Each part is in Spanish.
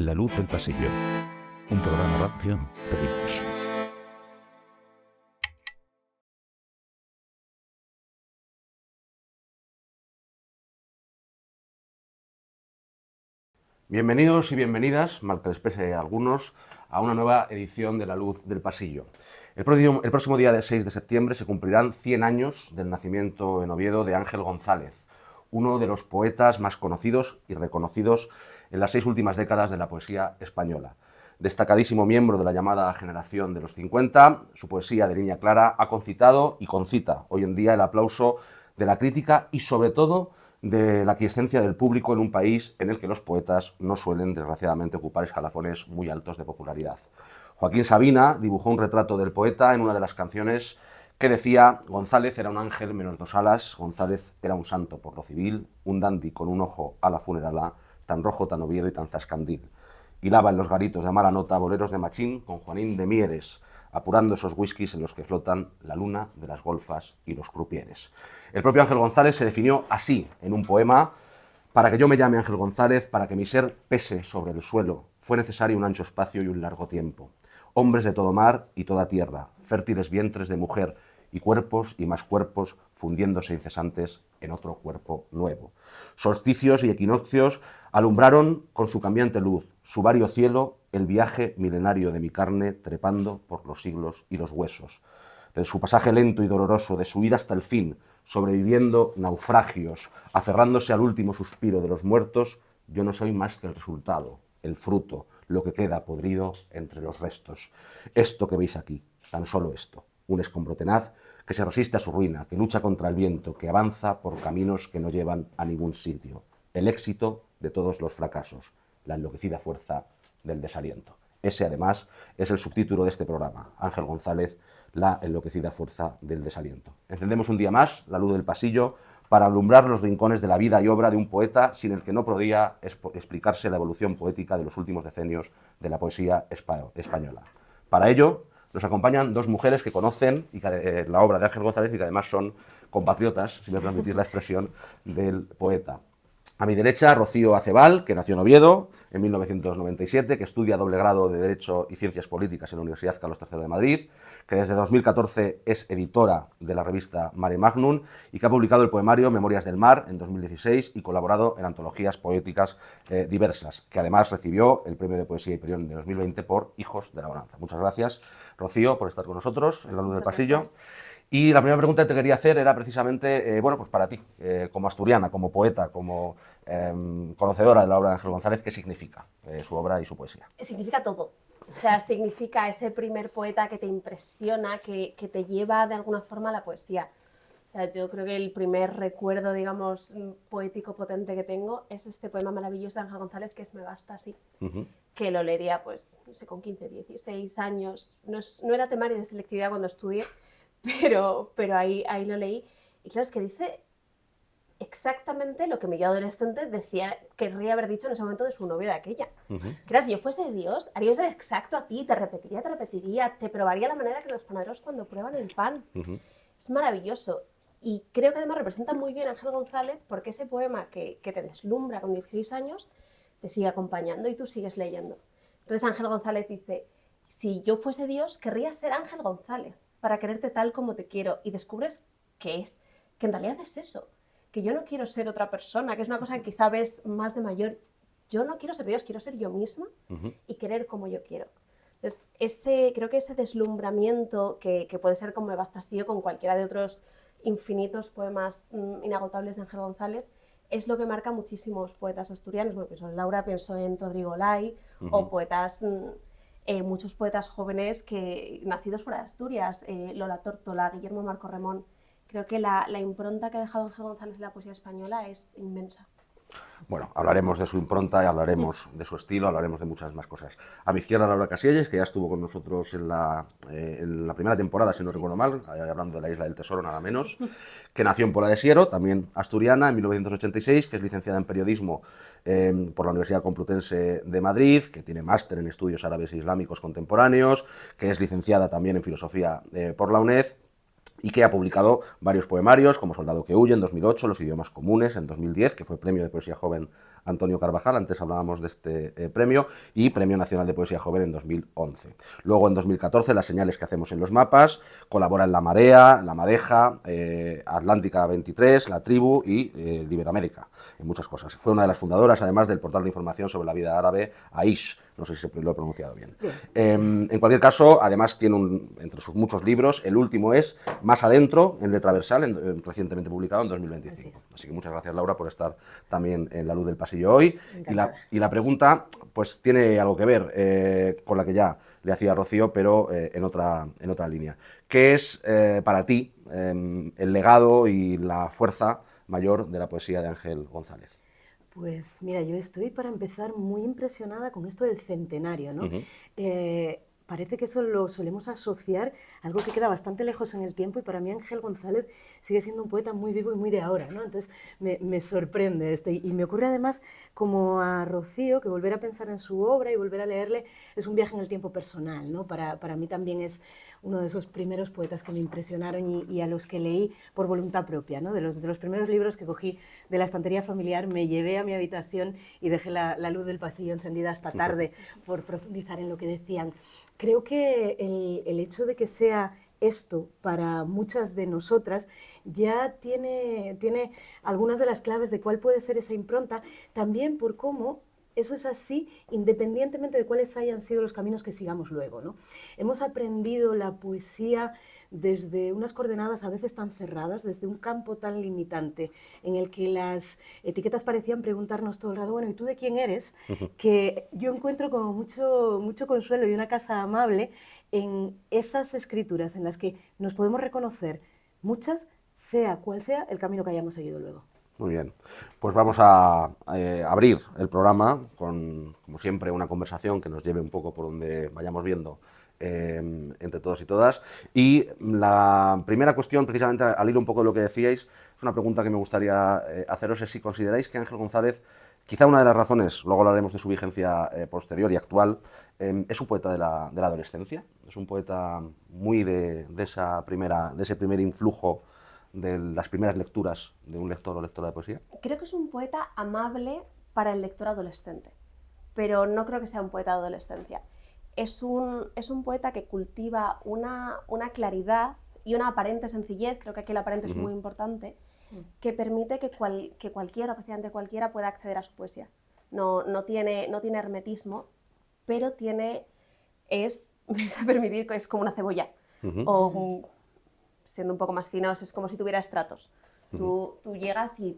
La luz del pasillo. Un programa radio de libros. Bienvenidos y bienvenidas, mal que les pese a algunos, a una nueva edición de La luz del pasillo. El próximo día del 6 de septiembre se cumplirán 100 años del nacimiento en Oviedo de Ángel González, uno de los poetas más conocidos y reconocidos en las 6 últimas décadas de la poesía española. Destacadísimo miembro de la llamada generación de los 50, su poesía de línea clara ha concitado y concita hoy en día el aplauso de la crítica y sobre todo de la quiescencia del público en un país en el que los poetas no suelen, desgraciadamente, ocupar escalafones muy altos de popularidad. Joaquín Sabina dibujó un retrato del poeta en una de las canciones que decía: González era un ángel menos 2 alas, González era un santo por lo civil, un dandy con un ojo a la funerala, tan rojo, tan Oviedo y tan zascandil. Hilaba en los garitos de mala nota boleros de Machín con Juanín de Mieres, apurando esos whiskies en los que flotan la luna de las golfas y los crupieres. El propio Ángel González se definió así en un poema: para que yo me llame Ángel González, para que mi ser pese sobre el suelo, fue necesario un ancho espacio y un largo tiempo. Hombres de todo mar y toda tierra, fértiles vientres de mujer, y cuerpos y más cuerpos fundiéndose incesantes en otro cuerpo nuevo. Solsticios y equinoccios alumbraron con su cambiante luz, su vario cielo, el viaje milenario de mi carne trepando por los siglos y los huesos. De su pasaje lento y doloroso, de su ida hasta el fin, sobreviviendo naufragios, aferrándose al último suspiro de los muertos, yo no soy más que el resultado, el fruto, lo que queda podrido entre los restos. Esto que veis aquí, tan solo esto, un escombro tenaz que se resiste a su ruina, que lucha contra el viento, que avanza por caminos que no llevan a ningún sitio. El éxito de todos los fracasos, la enloquecida fuerza del desaliento. Ese, además, es el subtítulo de este programa: Ángel González, la enloquecida fuerza del desaliento. Encendemos un día más la luz del pasillo para alumbrar los rincones de la vida y obra de un poeta sin el que no podría explicarse la evolución poética de los últimos decenios de la poesía española. Para ello, nos acompañan 2 mujeres que conocen la obra de Ángel González y que además son compatriotas, si me permitís la expresión, del poeta. A mi derecha, Rocío Acebal, que nació en Oviedo en 1997, que estudia doble grado de Derecho y Ciencias Políticas en la Universidad Carlos III de Madrid, que desde 2014 es editora de la revista Mare Magnum y que ha publicado el poemario Memorias del Mar en 2016 y colaborado en antologías poéticas diversas, que además recibió el Premio de Poesía y Perión de 2020 por Hijos de la Bonanza. Muchas gracias, Rocío, por estar con nosotros en La luz del pasillo. Y la primera pregunta que te quería hacer era precisamente, pues para ti, como asturiana, como poeta, como conocedora de la obra de Ángel González, ¿qué significa su obra y su poesía? Significa todo. O sea, significa ese primer poeta que te impresiona, que te lleva de alguna forma a la poesía. O sea, yo creo que el primer recuerdo, digamos, poético potente que tengo es este poema maravilloso de Ángel González, que es Me basta así, que lo leería, pues, no sé, con 15, 16 años. No era temario de selectividad cuando estudié, pero ahí lo leí. Y claro, es que dice exactamente lo que mi yo adolescente querría haber dicho en ese momento de su novio de aquella. Que era: si yo fuese Dios, haría un ser exacto a ti, te repetiría, te probaría la manera que los panaderos cuando prueban el pan. Es maravilloso. Y creo que además representa muy bien a Ángel González, porque ese poema que te deslumbra con 16 años te sigue acompañando y tú sigues leyendo. Entonces Ángel González dice: si yo fuese Dios, querría ser Ángel González para quererte tal como te quiero. Y descubres que en realidad es eso, que yo no quiero ser otra persona, que es una cosa que quizá ves más de mayor. Yo no quiero ser Dios, quiero ser yo misma y querer como yo quiero. Entonces, creo que ese deslumbramiento, que puede ser como Me basta así o con cualquiera de otros infinitos poemas inagotables de Ángel González, es lo que marca muchísimos poetas asturianos. Bueno, pienso en Laura, pienso en Rodrigo Lai, o poetas, muchos poetas jóvenes nacidos fuera de Asturias, Lola Tórtola, Guillermo Marco Remón. Creo que la impronta que ha dejado Ángel González en la poesía española es inmensa. Bueno, hablaremos de su impronta y hablaremos de su estilo, hablaremos de muchas más cosas. A mi izquierda, Laura Casillas, que ya estuvo con nosotros en la primera temporada, si no recuerdo mal, hablando de la Isla del Tesoro, nada menos, que nació en Pola de Siero, también asturiana, en 1986, que es licenciada en Periodismo por la Universidad Complutense de Madrid, que tiene máster en Estudios Árabes e Islámicos Contemporáneos, que es licenciada también en Filosofía por la UNED, y que ha publicado varios poemarios, como Soldado que huye en 2008, Los idiomas comunes en 2010, que fue Premio de Poesía Joven Antonio Carvajal, antes hablábamos de este premio, y Premio Nacional de Poesía Joven en 2011. Luego en 2014 Las señales que hacemos en los mapas, colabora en La Marea, La Madeja, Atlántica 23, La Tribu y Iberoamérica, en muchas cosas. Fue una de las fundadoras, además, del portal de información sobre la vida árabe, Aish, no sé si lo he pronunciado bien. En cualquier caso, además tiene entre sus muchos libros, el último es Más adentro, en letra versal, recientemente publicado en 2025. Así que muchas gracias, Laura, por estar también en La Luz del Pasillo hoy. Y la pregunta pues tiene algo que ver con la que ya le hacía Rocío, pero en otra línea. ¿Qué es para ti el legado y la fuerza mayor de la poesía de Ángel González? Pues mira, yo estoy para empezar muy impresionada con esto del centenario, ¿no? Parece que eso lo solemos asociar a algo que queda bastante lejos en el tiempo, y para mí Ángel González sigue siendo un poeta muy vivo y muy de ahora, ¿no? Entonces me sorprende esto, y me ocurre además como a Rocío, que volver a pensar en su obra y volver a leerle es un viaje en el tiempo personal, ¿no? Para mí también es uno de esos primeros poetas que me impresionaron y a los que leí por voluntad propia, ¿no? De los primeros libros que cogí de la estantería familiar, me llevé a mi habitación y dejé la luz del pasillo encendida hasta tarde por profundizar en lo que decían. Creo que el hecho de que sea esto para muchas de nosotras ya tiene algunas de las claves de cuál puede ser esa impronta, también por cómo eso es así independientemente de cuáles hayan sido los caminos que sigamos luego, ¿no? Hemos aprendido la poesía desde unas coordenadas a veces tan cerradas, desde un campo tan limitante, en el que las etiquetas parecían preguntarnos todo el rato, bueno, ¿y tú de quién eres? Que yo encuentro como mucho consuelo y una casa amable en esas escrituras en las que nos podemos reconocer muchas, sea cual sea el camino que hayamos seguido luego. Muy bien, pues vamos a abrir el programa con, como siempre, una conversación que nos lleve un poco por donde vayamos viendo entre todos y todas. Y la primera cuestión, precisamente al hilo un poco de lo que decíais, es una pregunta que me gustaría haceros, es si consideráis que Ángel González, quizá una de las razones, luego hablaremos de su vigencia posterior y actual, es un poeta de la adolescencia, es un poeta muy de ese primer influjo de las primeras lecturas de un lector o lectora de poesía. Creo que es un poeta amable para el lector adolescente, pero no creo que sea un poeta de adolescencia. Es un poeta que cultiva una claridad y una aparente sencillez, creo que aquí el aparente es muy importante, que permite que cualquiera, prácticamente cualquiera, pueda acceder a su poesía. No tiene hermetismo, pero me vais a permitir que es como una cebolla, o siendo un poco más finos, es como si tuviera estratos. Tú llegas y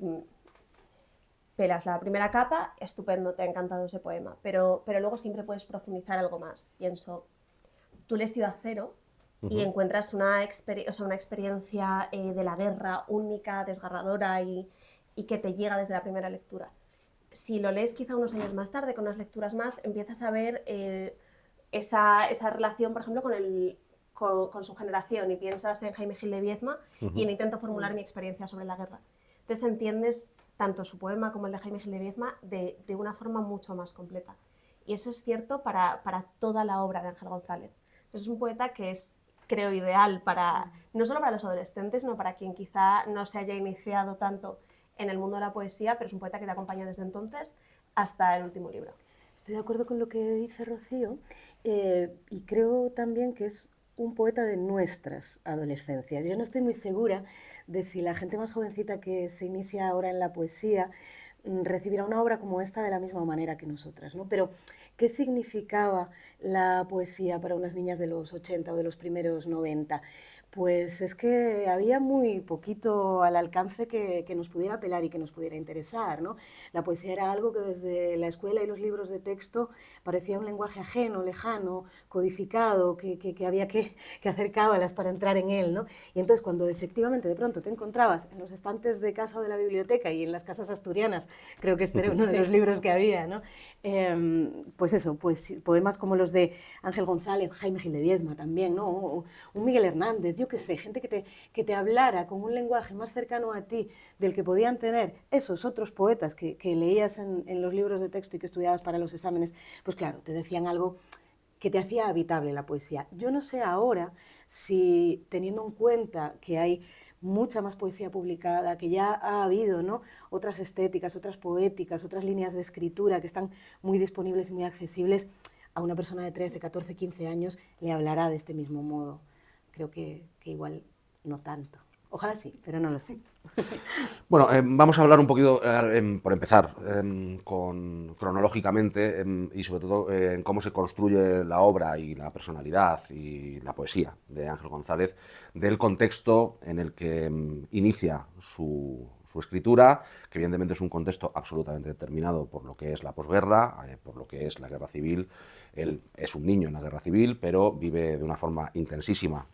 pelas la primera capa, estupendo, te ha encantado ese poema, pero luego siempre puedes profundizar algo más. Pienso, tú lees Ciudad Cero y encuentras una experiencia de la guerra única, desgarradora y que te llega desde la primera lectura. Si lo lees quizá unos años más tarde, con unas lecturas más, empiezas a ver esa relación, por ejemplo, con su generación, y piensas en Jaime Gil de Viedma y en Intento formular mi experiencia sobre la guerra. Entonces entiendes tanto su poema como el de Jaime Gil de Viedma de una forma mucho más completa. Y eso es cierto para toda la obra de Ángel González. Entonces es un poeta que es, creo, ideal no solo para los adolescentes, sino para quien quizá no se haya iniciado tanto en el mundo de la poesía, pero es un poeta que te acompaña desde entonces hasta el último libro. Estoy de acuerdo con lo que dice Rocío, y creo también que es un poeta de nuestras adolescencias. Yo no estoy muy segura de si la gente más jovencita que se inicia ahora en la poesía recibirá una obra como esta de la misma manera que nosotras, ¿no? Pero, ¿qué significaba la poesía para unas niñas de los 80 o de los primeros 90? Pues es que había muy poquito al alcance que nos pudiera apelar y que nos pudiera interesar, ¿no? La poesía era algo que desde la escuela y los libros de texto parecía un lenguaje ajeno, lejano, codificado, que había que hacer cábalas para entrar en él, ¿no? Y entonces cuando efectivamente de pronto te encontrabas en los estantes de casa o de la biblioteca y en las casas asturianas, creo que este era uno de los libros que había, ¿no? Pues eso, pues poemas como los de Ángel González, Jaime Gil de Viedma también, ¿no? O un Miguel Hernández, yo qué sé, gente que te hablara con un lenguaje más cercano a ti del que podían tener esos otros poetas que leías en los libros de texto y que estudiabas para los exámenes, pues claro, te decían algo que te hacía habitable la poesía. Yo no sé ahora si, teniendo en cuenta que hay mucha más poesía publicada, que ya ha habido, ¿no?, otras estéticas, otras poéticas, otras líneas de escritura que están muy disponibles y muy accesibles, a una persona de 13, 14, 15 años le hablará de este mismo modo. Creo que igual no tanto. Ojalá sí, pero no lo sé. Bueno, vamos a hablar un poquito, por empezar, cronológicamente y sobre todo en cómo se construye la obra y la personalidad y la poesía de Ángel González, del contexto en el que inicia su escritura, que evidentemente es un contexto absolutamente determinado por lo que es la posguerra, por lo que es la guerra civil. Él es un niño en la guerra civil, pero vive de una forma intensísima,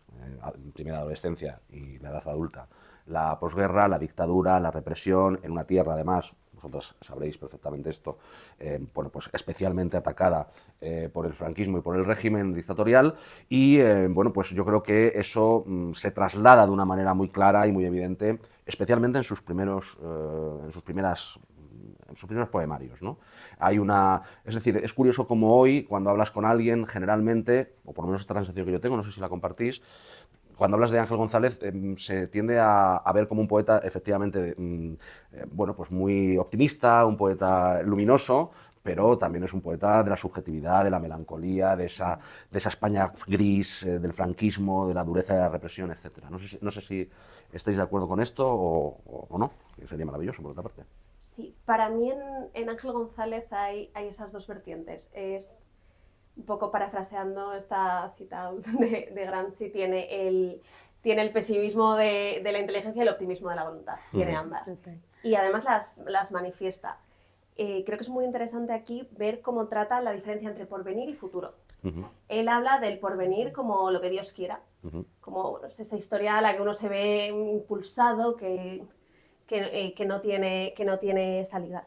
primera adolescencia y la edad adulta, la posguerra, la dictadura, la represión, en una tierra además, vosotras sabréis perfectamente esto, bueno, pues especialmente atacada por el franquismo y por el régimen dictatorial, y bueno, pues yo creo que eso se traslada de una manera muy clara y muy evidente, especialmente en sus primeros poemarios, ¿no? Es decir, es curioso como hoy, cuando hablas con alguien, generalmente, o por lo menos esta sensación que yo tengo, no sé si la compartís, cuando hablas de Ángel González se tiende a ver como un poeta efectivamente bueno, pues muy optimista, un poeta luminoso, pero también es un poeta de la subjetividad, de la melancolía, de esa España gris, del franquismo, de la dureza de la represión, etc. No sé si estáis de acuerdo con esto o no, que sería maravilloso por otra parte. Sí, para mí en Ángel González hay esas dos vertientes. Es un poco parafraseando esta cita de Gramsci, tiene el pesimismo de la inteligencia y el optimismo de la voluntad, tiene ambas. Y además las manifiesta. Creo que es muy interesante aquí ver cómo trata la diferencia entre porvenir y futuro. Él habla del porvenir como lo que Dios quiera, como esa historia a la que uno se ve impulsado, que no tiene salida.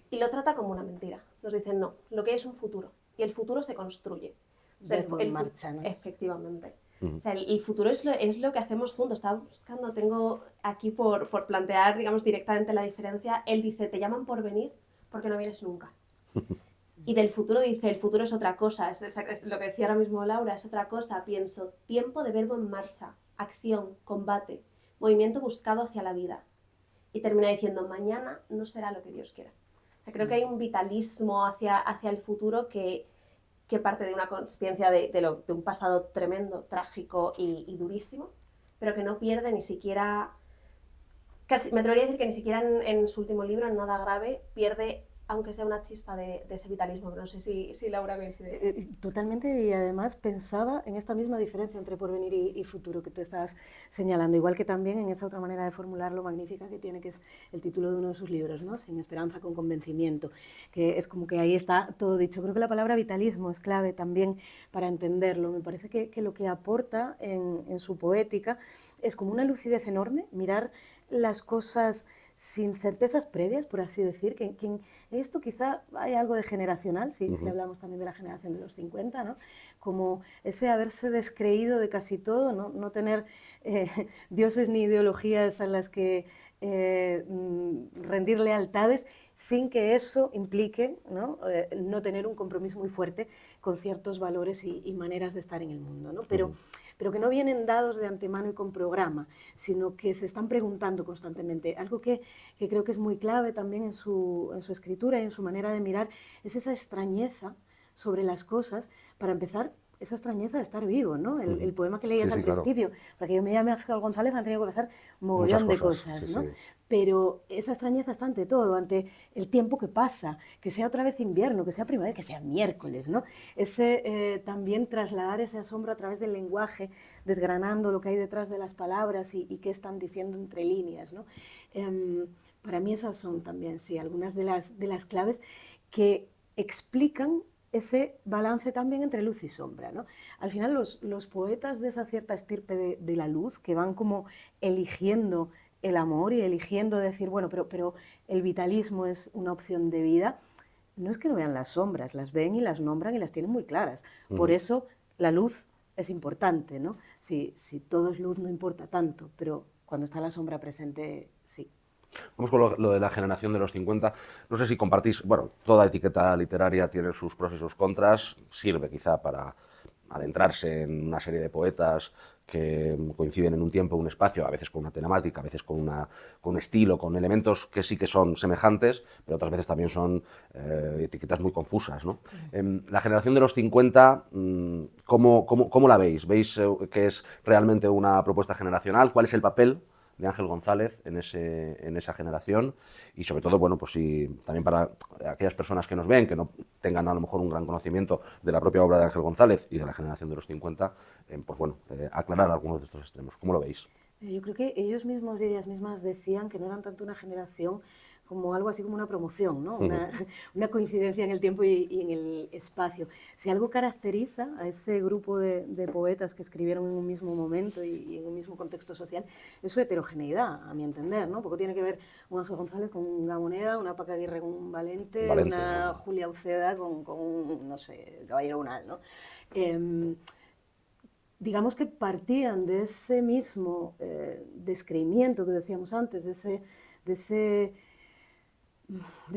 Y lo trata como una mentira. Nos dicen, no, lo que hay es un futuro. Y el futuro se construye. O sea, marcha, ¿no? Efectivamente. O sea, el futuro es lo que hacemos juntos. Estaba buscando, tengo aquí por plantear, digamos, directamente la diferencia. Él dice, te llaman por venir porque no vienes nunca. Y del futuro dice, el futuro es otra cosa. Es lo que decía ahora mismo Laura, es otra cosa. Pienso, tiempo de verbo en marcha, acción, combate, movimiento buscado hacia la vida. Y termina diciendo, mañana no será lo que Dios quiera. O sea, creo que hay un vitalismo hacia el futuro que parte de una consciencia de un pasado tremendo, trágico y durísimo, pero que no pierde ni siquiera, casi, me atrevería a decir que ni siquiera en su último libro, en Nada grave, pierde, aunque sea una chispa de ese vitalismo, pero no sé si Laura coincide. Totalmente, y además pensaba en esta misma diferencia entre porvenir y futuro que tú estabas señalando, igual que también en esa otra manera de formularlo magnífica que tiene, que es el título de uno de sus libros, ¿no? Sin esperanza, con convencimiento, que es como que ahí está todo dicho. Creo que la palabra vitalismo es clave también para entenderlo. Me parece que lo que aporta en su poética es como una lucidez enorme, mirar las cosas sin certezas previas, por así decir, que en esto quizá hay algo de generacional, si hablamos también de la generación de los 50, ¿no? Como ese haberse descreído de casi todo, no tener dioses ni ideologías a las que rendir lealtades, sin que eso implique no tener un compromiso muy fuerte con ciertos valores y maneras de estar en el mundo, ¿no? Pero que no vienen dados de antemano y con programa, sino que se están preguntando constantemente. Algo que creo que es muy clave también en su escritura y en su manera de mirar es esa extrañeza sobre las cosas. Para empezar, esa extrañeza de estar vivo, ¿no? El poema que leías al principio, claro. Para que yo me llame Ángel González han tenido que pasar un mogollón de cosas, ¿no? Sí. Pero esa extrañeza está ante todo, ante el tiempo que pasa, que sea otra vez invierno, que sea primavera, que sea miércoles, ¿no? También trasladar ese asombro a través del lenguaje, desgranando lo que hay detrás de las palabras y qué están diciendo entre líneas, ¿no? Para mí esas son también, sí, algunas de las claves que explican ese balance también entre luz y sombra, ¿no? Al final los poetas de esa cierta estirpe de la luz, que van como eligiendo el amor y eligiendo decir, bueno, pero el vitalismo es una opción de vida, no es que no vean las sombras, las ven y las nombran y las tienen muy claras. Por eso la luz es importante, ¿no? Si todo es luz no importa tanto, pero cuando está la sombra presente, sí. Vamos con lo de la generación de los 50. No sé si compartís, bueno, toda etiqueta literaria tiene sus pros y sus contras, sirve quizá para adentrarse en una serie de poetas que coinciden en un tiempo, un espacio, a veces con una temática, a veces con un estilo, con elementos que sí que son semejantes, pero otras veces también son etiquetas muy confusas, ¿no? La generación de los 50, ¿cómo la veis? ¿Veis que es realmente una propuesta generacional? ¿Cuál es el papel de Ángel González en esa generación? Y sobre todo, bueno, pues también para aquellas personas que nos ven, que no tengan a lo mejor un gran conocimiento de la propia obra de Ángel González y de la generación de los 50, pues bueno, aclarar algunos de estos extremos. ¿Cómo lo veis? Yo creo que ellos mismos y ellas mismas decían que no eran tanto una generación como algo así como una promoción, ¿no? Una coincidencia en el tiempo y en el espacio. Si algo caracteriza a ese grupo de poetas que escribieron en un mismo momento y en un mismo contexto social, es su heterogeneidad, a mi entender, ¿no? Poco tiene que ver un Ángel González con una Moneda, una Paca Aguirre con un Valente, una Julia Uceda con un, no sé, Caballero Unal, ¿no? Digamos que partían de ese mismo descreimiento que decíamos antes, de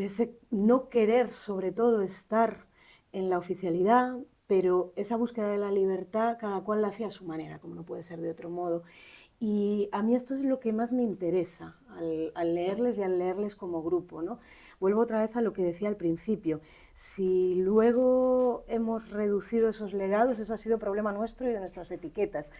ese no querer sobre todo estar en la oficialidad, pero esa búsqueda de la libertad cada cual la hacía a su manera, como no puede ser de otro modo. Y a mí esto es lo que más me interesa al leerles y al leerles como grupo, ¿no? Vuelvo otra vez a lo que decía al principio. Si luego hemos reducido esos legados, eso ha sido problema nuestro y de nuestras etiquetas.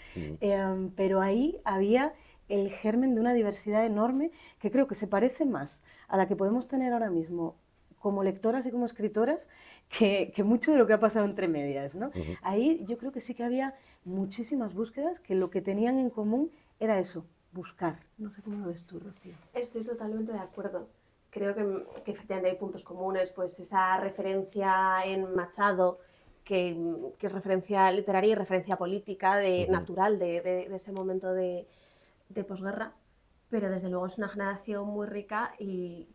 Pero ahí había el germen de una diversidad enorme que creo que se parece más a la que podemos tener ahora mismo como lectoras y como escritoras que mucho de lo que ha pasado entre medias, ¿no? Ahí yo creo que sí que había muchísimas búsquedas que lo que tenían en común era eso, buscar. No sé cómo lo ves tú, Rocío. Estoy totalmente de acuerdo. Creo que efectivamente hay puntos comunes, pues esa referencia en Machado, que es referencia literaria y referencia política natural de ese momento de posguerra, pero desde luego es una generación muy rica y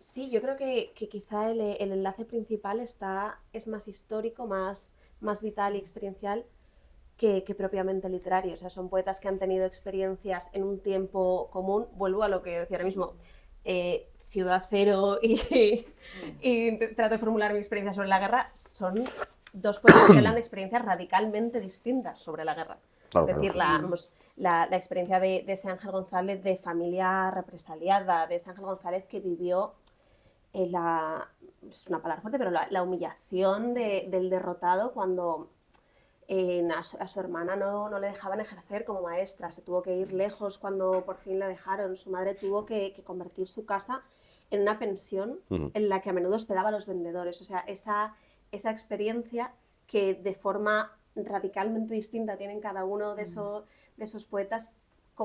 sí, yo creo que quizá el enlace principal es más histórico, más vital y experiencial que propiamente literario. O sea, son poetas que han tenido experiencias en un tiempo común. Vuelvo a lo que decía ahora mismo, Ciudad Cero y trato de formular mi experiencia sobre la guerra. Son dos poetas que hablan de experiencias radicalmente distintas sobre la guerra. Claro, es decir, la experiencia de ese Ángel González de familia represaliada, de ese Ángel González que vivió es una palabra fuerte, pero la humillación del derrotado cuando a su hermana no le dejaban ejercer como maestra, se tuvo que ir lejos cuando por fin la dejaron, su madre tuvo que convertir su casa en una pensión en la que a menudo hospedaba a los vendedores. O sea, esa experiencia que de forma radicalmente distinta tienen cada uno de esos poetas,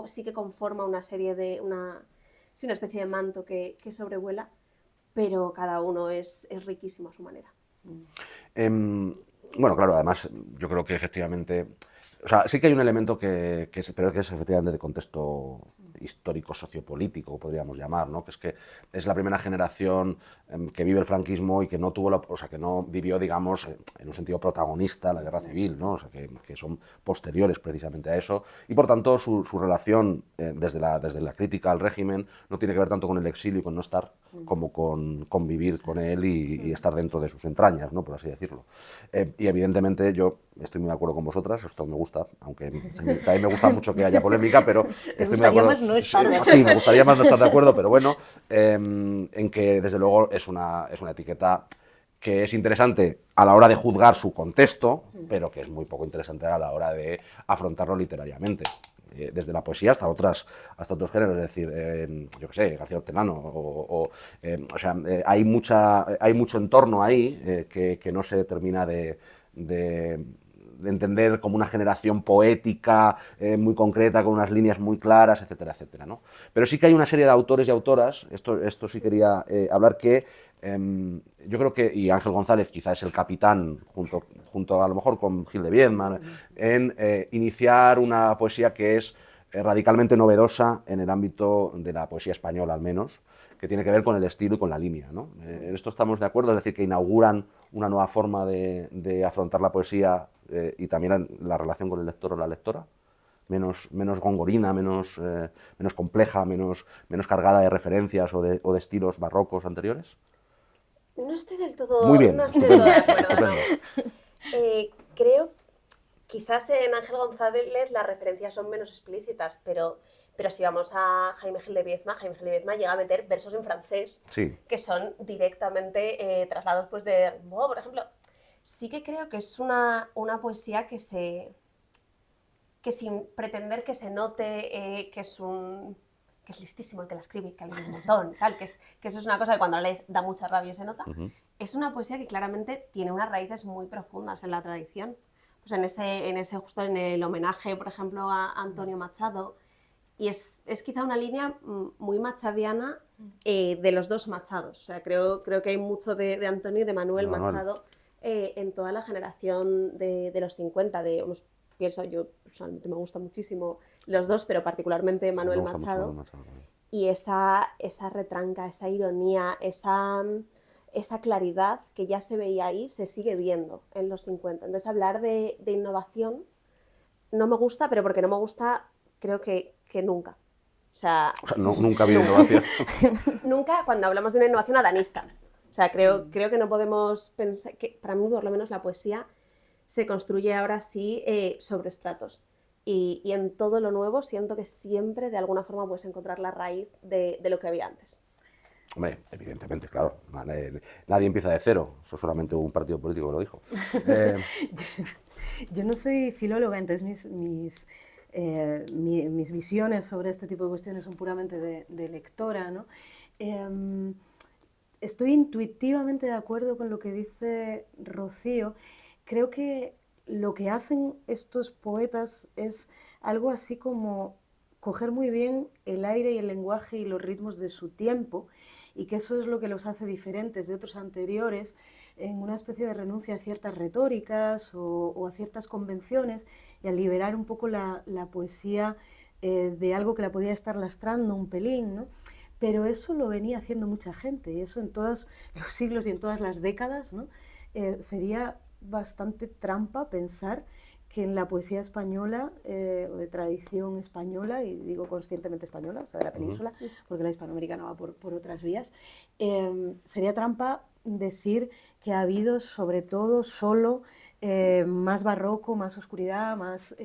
sí que conforma una serie una especie de manto que sobrevuela, pero cada uno es riquísimo a su manera. Bueno, claro, además yo creo que efectivamente, o sea, sí que hay un elemento pero que es efectivamente de contexto histórico, sociopolítico, podríamos llamar, ¿no? Que es la primera generación que vive el franquismo y que no tuvo que no vivió, digamos, en un sentido protagonista la guerra civil, ¿no? O sea, que son posteriores precisamente a eso, y por tanto su relación desde la crítica al régimen no tiene que ver tanto con el exilio y con no estar como con convivir con él y estar dentro de sus entrañas, ¿no? Por así decirlo. Y evidentemente yo estoy muy de acuerdo con vosotras, esto me gusta, aunque también me gusta mucho que haya polémica, pero estoy muy de acuerdo. No estar de acuerdo. Sí, me gustaría más no estar de acuerdo, pero bueno, en que desde luego es una etiqueta que es interesante a la hora de juzgar su contexto, pero que es muy poco interesante a la hora de afrontarlo literariamente. Desde la poesía hasta otros géneros, es decir, yo qué sé, García Hortelano, o sea, hay mucho entorno ahí que no se termina de entender como una generación poética muy concreta, con unas líneas muy claras, etcétera, etcétera, ¿no? Pero sí que hay una serie de autores y autoras, esto sí quería hablar, que yo creo que, y Ángel González quizás es el capitán, junto a lo mejor con Gil de Viedma, en iniciar una poesía que es radicalmente novedosa en el ámbito de la poesía española, al menos, que tiene que ver con el estilo y con la línea, ¿no? En esto estamos de acuerdo, es decir, que inauguran una nueva forma de afrontar la poesía y también la relación con el lector o la lectora, menos gongorina, menos compleja, menos cargada de referencias o de estilos barrocos anteriores. No estoy del todo, Muy bien, no estoy del todo de acuerdo. estupendo. No. Creo, quizás en Ángel González las referencias son menos explícitas, pero si vamos a Jaime Gil de Biedma llega a meter versos en francés Sí. que son directamente traslados pues, de Rimbaud, por ejemplo. Sí que creo que es una poesía que sin pretender que se note que es listísimo el que la escribe, que ha leído un montón, tal, que eso es una cosa que cuando la lees da mucha rabia y se nota. Es una poesía que claramente tiene unas raíces muy profundas en la tradición. Pues justo en el homenaje, por ejemplo, a Antonio Machado, y es quizá una línea muy machadiana de los dos Machados. O sea, creo que hay mucho de Antonio y de Manuel Machado en toda la generación de los 50. Pienso, yo personalmente me gusta muchísimo los dos, pero particularmente Manuel Machado. Y esa retranca, esa ironía, esa claridad que ya se veía ahí, se sigue viendo en los 50. Entonces, hablar de innovación no me gusta, pero porque no me gusta, creo que nunca. O sea, nunca ha habido innovación. Nunca cuando hablamos de una innovación adanista. O sea, creo que no podemos pensar, que para mí por lo menos la poesía se construye ahora sí sobre estratos. Y en todo lo nuevo siento que siempre de alguna forma puedes encontrar la raíz de lo que había antes. Hombre, evidentemente, claro. Nadie empieza de cero. Eso solamente un partido político que lo dijo. Yo no soy filóloga, entonces mis visiones sobre este tipo de cuestiones son puramente de lectora, ¿no? Estoy intuitivamente de acuerdo con lo que dice Rocío. Creo que lo que hacen estos poetas es algo así como coger muy bien el aire y el lenguaje y los ritmos de su tiempo, y que eso es lo que los hace diferentes de otros anteriores, en una especie de renuncia a ciertas retóricas o a ciertas convenciones, y a liberar un poco la poesía de algo que la podía estar lastrando un pelín, ¿no? Pero eso lo venía haciendo mucha gente, y eso en todos los siglos y en todas las décadas, ¿no? Sería bastante trampa pensar que en la poesía española, o de tradición española, y digo conscientemente española, o sea, de la península, porque la hispanoamericana va por otras vías, sería trampa decir que ha habido sobre todo solo más barroco, más oscuridad, más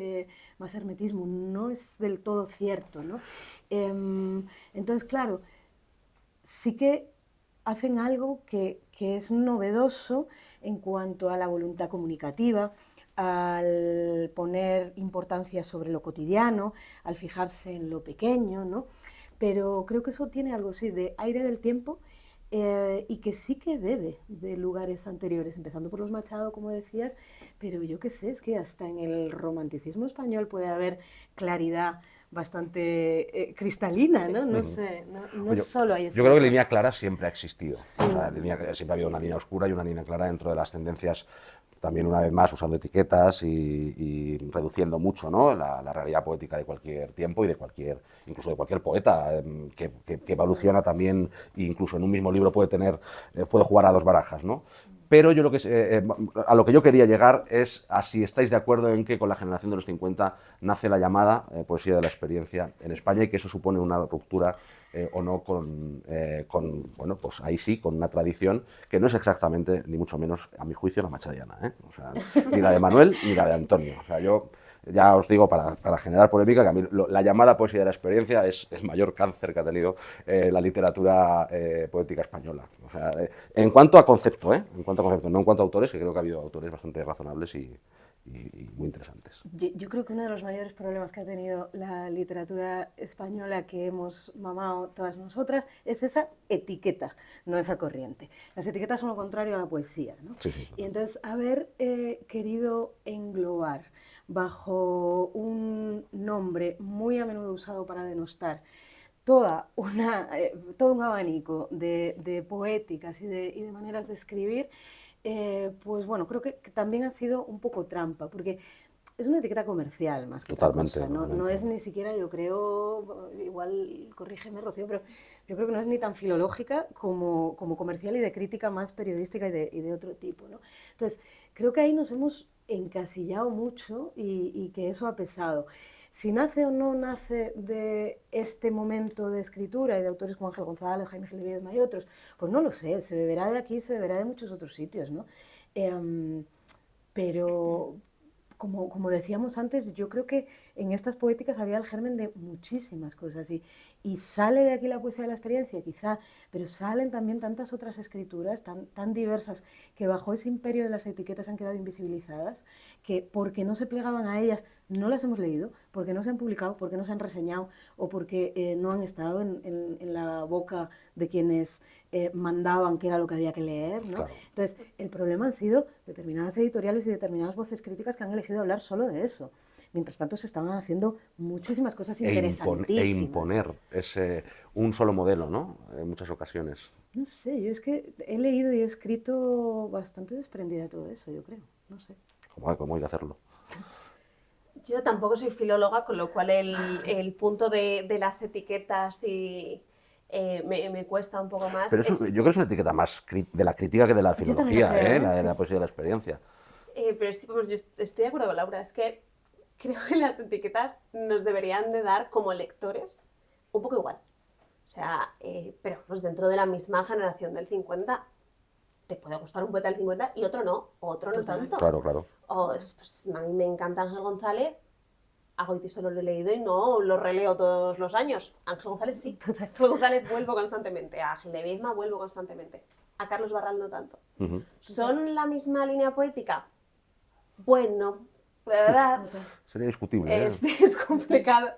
hermetismo. No es del todo cierto, ¿no? Entonces, claro, sí que hacen algo que es novedoso en cuanto a la voluntad comunicativa, al poner importancia sobre lo cotidiano, al fijarse en lo pequeño, ¿no? Pero creo que eso tiene algo así de aire del tiempo, y que sí que bebe de lugares anteriores, empezando por los Machado, como decías, pero yo qué sé, es que hasta en el romanticismo español puede haber claridad bastante cristalina, ¿no? No sé, no solo hay... Yo creo que la línea clara siempre ha existido. Sí. O sea, siempre ha habido una línea oscura y una línea clara dentro de las tendencias, también una vez más usando etiquetas y reduciendo mucho, ¿no? la realidad poética de cualquier tiempo y incluso de cualquier poeta que evoluciona también, e incluso en un mismo libro puede jugar a dos barajas, ¿no? Pero yo a lo que yo quería llegar es a si estáis de acuerdo en que con la generación de los 50 nace la llamada poesía de la experiencia en España, y que eso supone una ruptura o no bueno, pues ahí sí, con una tradición que no es exactamente, ni mucho menos, a mi juicio, la machadiana, ¿eh? O sea, ni la de Manuel ni la de Antonio. O sea, yo ya os digo, para generar polémica, que a mí la llamada poesía de la experiencia es el mayor cáncer que ha tenido la literatura poética española. O sea, en cuanto a concepto, en cuanto a concepto, no en cuanto a autores, que creo que ha habido autores bastante razonables y muy interesantes. Yo creo que uno de los mayores problemas que ha tenido la literatura española, que hemos mamado todas nosotras, es esa etiqueta, no esa corriente. Las etiquetas son lo contrario a la poesía, ¿no? Sí, sí. Y entonces haber querido englobar bajo un nombre muy a menudo usado para denostar todo un abanico de poéticas y de maneras de escribir, pues bueno, creo que también ha sido un poco trampa, porque es una etiqueta comercial más que otra cosa, no es ni siquiera, yo creo, igual corrígeme Rocío, pero yo creo que no es ni tan filológica como comercial y de crítica más periodística y de otro tipo, ¿no? Entonces, creo que ahí nos hemos encasillado mucho y que eso ha pesado. Si nace o no nace de este momento de escritura y de autores como Ángel González, Jaime Gil de Biedma y otros, pues no lo sé, se beberá de aquí, se beberá de muchos otros sitios, ¿no? pero como decíamos antes, yo creo que en estas poéticas había el germen de muchísimas cosas y sale de aquí la poesía de la experiencia, quizá, pero salen también tantas otras escrituras tan diversas que bajo ese imperio de las etiquetas han quedado invisibilizadas, que porque no se plegaban a ellas no las hemos leído, porque no se han publicado, porque no se han reseñado o porque no han estado en la boca de quienes mandaban qué era lo que había que leer, ¿no? Claro. Entonces, el problema han sido determinadas editoriales y determinadas voces críticas que han elegido hablar solo de eso. Mientras tanto, se estaban haciendo muchísimas cosas interesantísimas. Imponer un solo modelo, ¿no? En muchas ocasiones. No sé, yo es que he leído y he escrito bastante desprendida de todo eso, yo creo. No sé. ¿Cómo hay que hacerlo? Yo tampoco soy filóloga, con lo cual el punto de las etiquetas me cuesta un poco más. Pero eso, yo creo que es una etiqueta más de la crítica que de la Yo también filología, lo creo, la de sí. la poesía de la experiencia. Pero sí, vamos, yo estoy de acuerdo con Laura, es que creo que las etiquetas nos deberían de dar como lectores un poco igual. O sea, pero pues dentro de la misma generación del 50, te puede gustar un poeta del 50 y otro no tanto. Claro, claro. Pues, a mí me encanta Ángel González, a Goiti solo lo he leído y no lo releo todos los años. Ángel González sí. Ángel González vuelvo constantemente, a Gil de Viedma vuelvo constantemente, a Carlos Barral no tanto. ¿Son la misma línea poética? Bueno, la verdad Sería discutible. es complicado.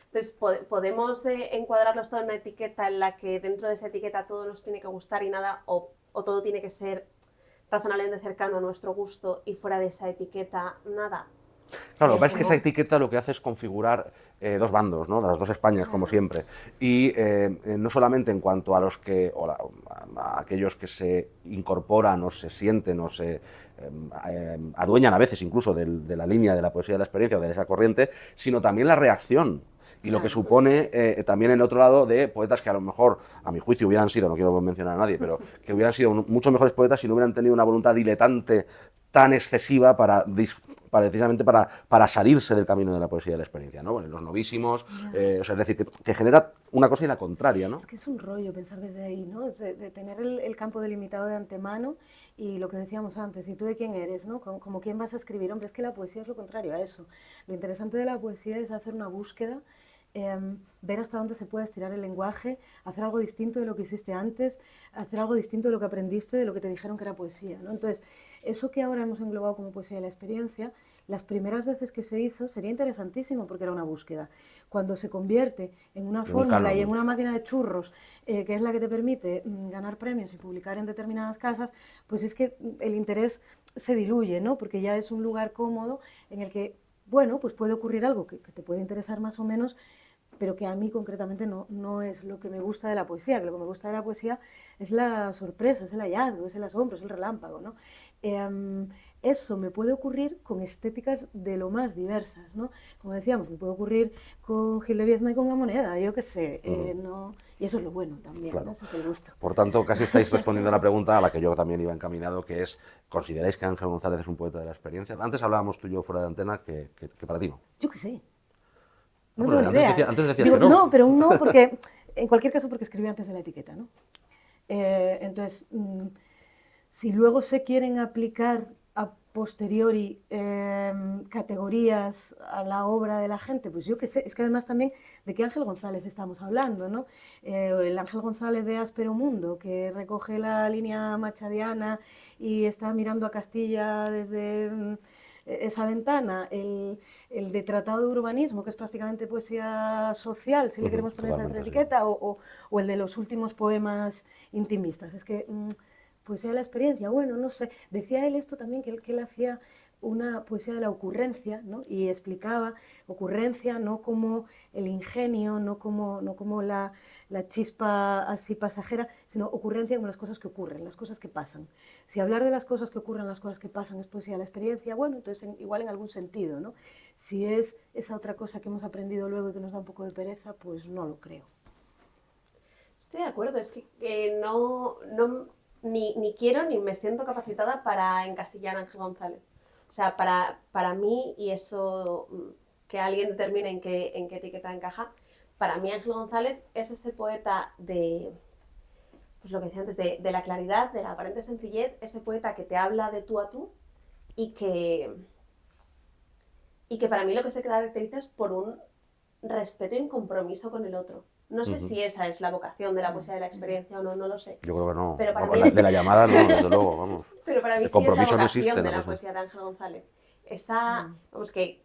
Entonces, podemos encuadrarlos todo en una etiqueta en la que dentro de esa etiqueta todo nos tiene que gustar y nada, o todo tiene que ser razonablemente cercano a nuestro gusto y fuera de esa etiqueta nada. Claro, lo que pasa es que esa etiqueta lo que hace es configurar dos bandos, ¿no? De las dos Españas, como siempre. Y no solamente en cuanto a los que, a aquellos que se incorporan o se sienten o se adueñan a veces incluso de la línea de la poesía de la experiencia o de esa corriente, sino también la reacción. Y lo que supone también en otro lado de poetas que a lo mejor, a mi juicio, hubieran sido, no quiero mencionar a nadie, pero que hubieran sido mucho mejores poetas si no hubieran tenido una voluntad diletante tan excesiva precisamente para salirse del camino de la poesía de la experiencia, ¿no? Bueno, los novísimos, o sea, es decir, que genera una cosa y la contraria, ¿no? Es que es un rollo pensar desde ahí, ¿no? De tener el campo delimitado de antemano y lo que decíamos antes, ¿y tú de quién eres, no? Como quién vas a escribir. Hombre, es que la poesía es lo contrario a eso. Lo interesante de la poesía es hacer una búsqueda, ver hasta dónde se puede estirar el lenguaje, hacer algo distinto de lo que hiciste antes, hacer algo distinto de lo que aprendiste, de lo que te dijeron que era poesía, ¿no? Entonces, eso que ahora hemos englobado como poesía de la experiencia, las primeras veces que se hizo sería interesantísimo porque era una búsqueda. Cuando se convierte en una fórmula y en una máquina de churros, que es la que te permite ganar premios y publicar en determinadas casas, pues es que el interés se diluye, ¿no? Porque ya es un lugar cómodo en el que, bueno, pues puede ocurrir algo que te puede interesar más o menos, pero que a mí concretamente no es lo que me gusta de la poesía, que lo que me gusta de la poesía es la sorpresa, es el hallazgo, es el asombro, es el relámpago, ¿no? Eso me puede ocurrir con estéticas de lo más diversas, ¿no? Como decíamos, me puede ocurrir con Gil de Viedma y con Gamoneda, yo qué sé, no, y eso es lo bueno también, Claro. ¿no? Ese es el gusto. Por tanto, casi estáis respondiendo a la pregunta a la que yo también iba encaminado, que es, ¿consideráis que Ángel González es un poeta de la experiencia? Antes hablábamos tú y yo fuera de antena que para ti no. Yo qué sé. No Bueno, tengo ni idea. antes decías Digo, que no. no, pero un no, porque, en cualquier caso, porque escribí antes de la etiqueta, ¿no? Entonces, si luego se quieren aplicar a posteriori categorías a la obra de la gente, pues yo qué sé, es que además también de qué Ángel González estamos hablando, ¿no? El Ángel González de Áspero Mundo, que recoge la línea machadiana y está mirando a Castilla desde esa ventana, el de Tratado de Urbanismo, que es prácticamente poesía social, si le queremos poner esa etiqueta, o el de los últimos poemas intimistas. Es que poesía de la experiencia, bueno, no sé. Decía él esto también, que él hacía una poesía de la ocurrencia, ¿no? Y explicaba ocurrencia no como el ingenio, no como la chispa así pasajera, sino ocurrencia como las cosas que ocurren, las cosas que pasan. Si hablar de las cosas que ocurren, las cosas que pasan es poesía de la experiencia, bueno, entonces igual en algún sentido, ¿no? Si es esa otra cosa que hemos aprendido luego y que nos da un poco de pereza, pues no lo creo. Estoy de acuerdo, es que ni quiero ni me siento capacitada para encasillar a Ángel González. O sea, para mí, y eso que alguien determine en qué etiqueta encaja, para mí Ángel González es ese poeta de, pues lo que decía antes, de la claridad, de la aparente sencillez, ese poeta que te habla de tú a tú y que para mí lo que se caracteriza es por un respeto y un compromiso con el otro. No sé si esa es la vocación de la poesía de la experiencia o no, no lo sé. Yo creo que no. Pero para Vamos, mí de la llamada no, desde luego, vamos. Pero para mí El sí es la compromiso no vocación existe, de no la sé. poesía de Ángel González. Esa, vamos, que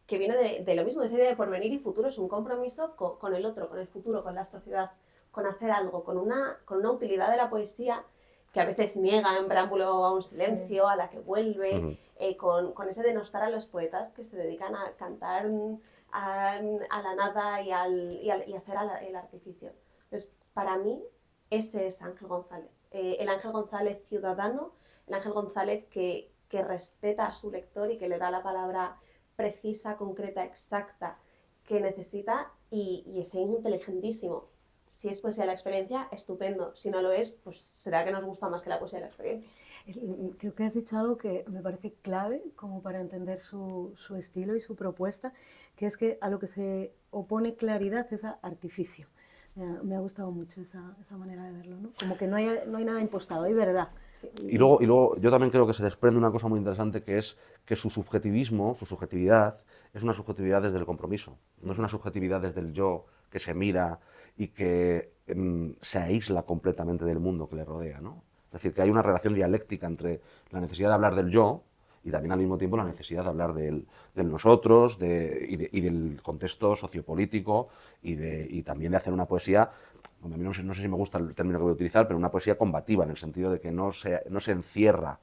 viene de lo mismo, de esa idea de porvenir y futuro, es un compromiso con el otro, con el futuro, con la sociedad, con hacer algo, con una utilidad de la poesía que a veces niega en preámbulo a un silencio, a la que vuelve, con ese denostar a los poetas que se dedican a cantar a la nada y hacer el artificio. Entonces, para mí, ese es Ángel González. El Ángel González ciudadano, el Ángel González que respeta a su lector y que le da la palabra precisa, concreta, exacta que necesita y es inteligentísimo. Si es poesía de la experiencia, estupendo. Si no lo es, pues será que nos gusta más que la poesía de la experiencia. Creo que has dicho algo que me parece clave como para entender su estilo y su propuesta, que es que a lo que se opone claridad es a artificio. Me ha gustado mucho esa manera de verlo, ¿no? Como que no hay nada impostado, hay verdad. Sí. Y luego yo también creo que se desprende una cosa muy interesante, que es que su subjetivismo, su subjetividad, es una subjetividad desde el compromiso. No es una subjetividad desde el yo que se mira y que se aísla completamente del mundo que le rodea, ¿no? Es decir, que hay una relación dialéctica entre la necesidad de hablar del yo y también al mismo tiempo la necesidad de hablar del nosotros y del contexto sociopolítico y también de hacer una poesía, a mí no sé si me gusta el término que voy a utilizar, pero una poesía combativa, en el sentido de que no se encierra,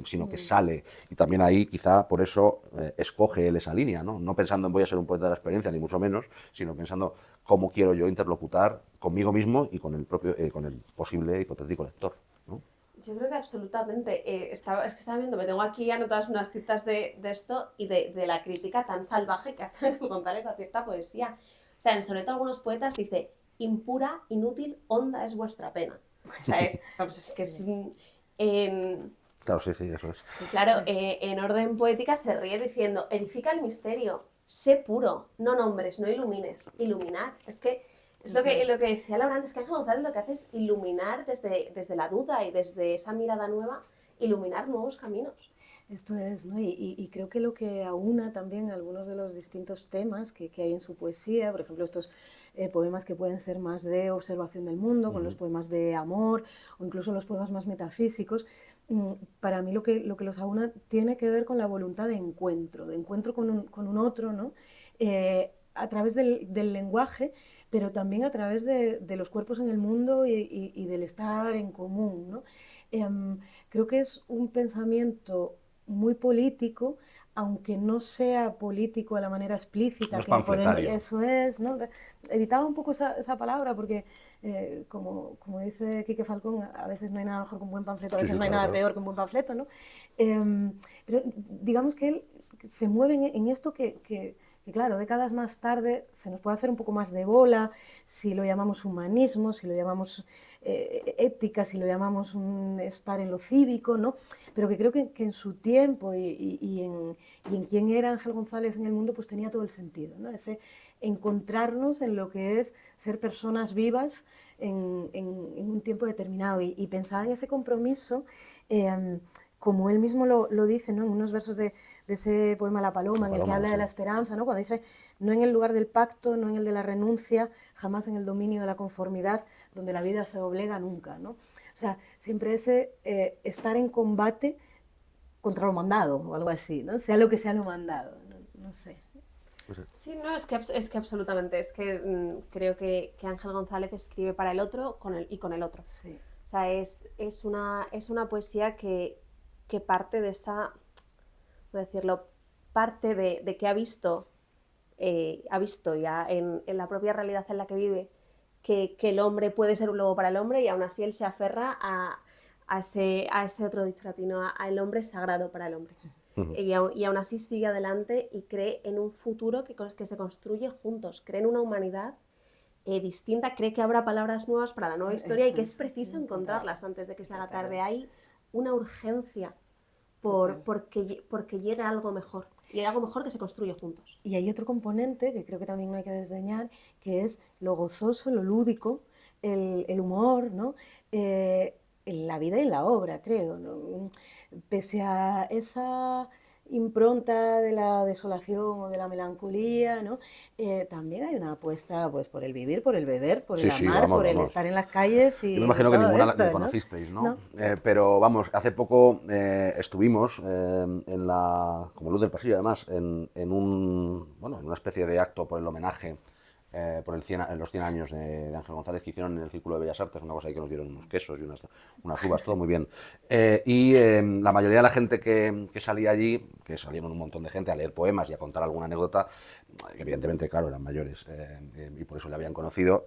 sino que sale. Y también ahí, quizá, por eso escoge él esa línea, ¿no? No pensando en voy a ser un poeta de la experiencia, ni mucho menos, sino pensando cómo quiero yo interlocutar conmigo mismo y con el posible hipotético lector, ¿no? Yo creo que absolutamente. Es que estaba viendo, me tengo aquí anotadas unas citas de esto y de la crítica tan salvaje que hace González a cierta poesía. O sea, en Soneto algunos poetas dice: impura, inútil, honda es vuestra pena. O sea, es que es... Claro, sí, eso es. Claro, en orden poética se ríe diciendo: edifica el misterio, sé puro, no nombres, no ilumines. Iluminar. Es que es lo que decía Laura antes, que Ángel González lo que hace es iluminar desde la duda y desde esa mirada nueva, iluminar nuevos caminos. Esto es, ¿no? Y creo que lo que aúna también algunos de los distintos temas que hay en su poesía, por ejemplo, estos poemas que pueden ser más de observación del mundo, con los poemas de amor, o incluso los poemas más metafísicos, para mí lo que los aúna tiene que ver con la voluntad de encuentro con un otro, ¿no? A través del lenguaje, pero también a través de los cuerpos en el mundo y del estar en común, ¿no? Creo que es un pensamiento muy político, aunque no sea político de la manera explícita. No es panfletario. Eso es, ¿no? Evitaba un poco esa palabra porque, como dice Quique Falcón, a veces no hay nada mejor que un buen panfleto, a veces no hay nada peor que un buen panfleto, ¿no? Pero digamos que él se mueve en esto que claro, décadas más tarde se nos puede hacer un poco más de bola si lo llamamos humanismo, si lo llamamos ética, si lo llamamos un estar en lo cívico, ¿no? Pero que creo que en su tiempo y en quién era Ángel González en el mundo, pues tenía todo el sentido, ¿no? Ese encontrarnos en lo que es ser personas vivas en un tiempo determinado y pensaba en ese compromiso. Como él mismo lo dice, ¿no? En unos versos de ese poema La Paloma, en el que habla de la esperanza, ¿no? Cuando dice: no en el lugar del pacto, no en el de la renuncia, jamás en el dominio de la conformidad, donde la vida se doblega nunca, ¿no? O sea, siempre ese estar en combate contra lo mandado, o algo así, ¿no? Sea lo que sea lo mandado, no sé. Sí, no, es que absolutamente, es que creo que Ángel González escribe para el otro y con el otro. Sí. O sea, es una poesía que parte de esa, ¿cómo decirlo? Parte de que ha visto ya en la propia realidad en la que vive que el hombre puede ser un lobo para el hombre, y aún así él se aferra a ese otro dicho latino, al hombre sagrado para el hombre. Y aún así sigue adelante y cree en un futuro que se construye juntos, cree en una humanidad distinta, cree que habrá palabras nuevas para la nueva historia y que es preciso encontrarlas antes de que se haga tarde. Hay una urgencia porque llegue algo mejor, y hay algo mejor que se construye juntos. Y hay otro componente que creo que también no hay que desdeñar, que es lo gozoso, lo lúdico, el humor, ¿no? en la vida y en la obra, creo, ¿no? Pese a esa impronta de la desolación o de la melancolía, ¿no? También hay una apuesta pues, por el vivir, por el beber, por el Sí, amar, vamos, por el vamos. estar en las calles y Yo me imagino que todo ninguna esto, la ¿no? conocisteis, ¿no? No. Pero vamos, hace poco estuvimos en la, como Luz del Pasillo además, en una especie de acto por el homenaje por los 100 años de Ángel González que hicieron en el Círculo de Bellas Artes, una cosa ahí que nos dieron unos quesos y unas uvas, todo muy bien. La mayoría de la gente que salía allí, que salieron un montón de gente a leer poemas y a contar alguna anécdota, que evidentemente, claro, eran mayores y por eso le habían conocido,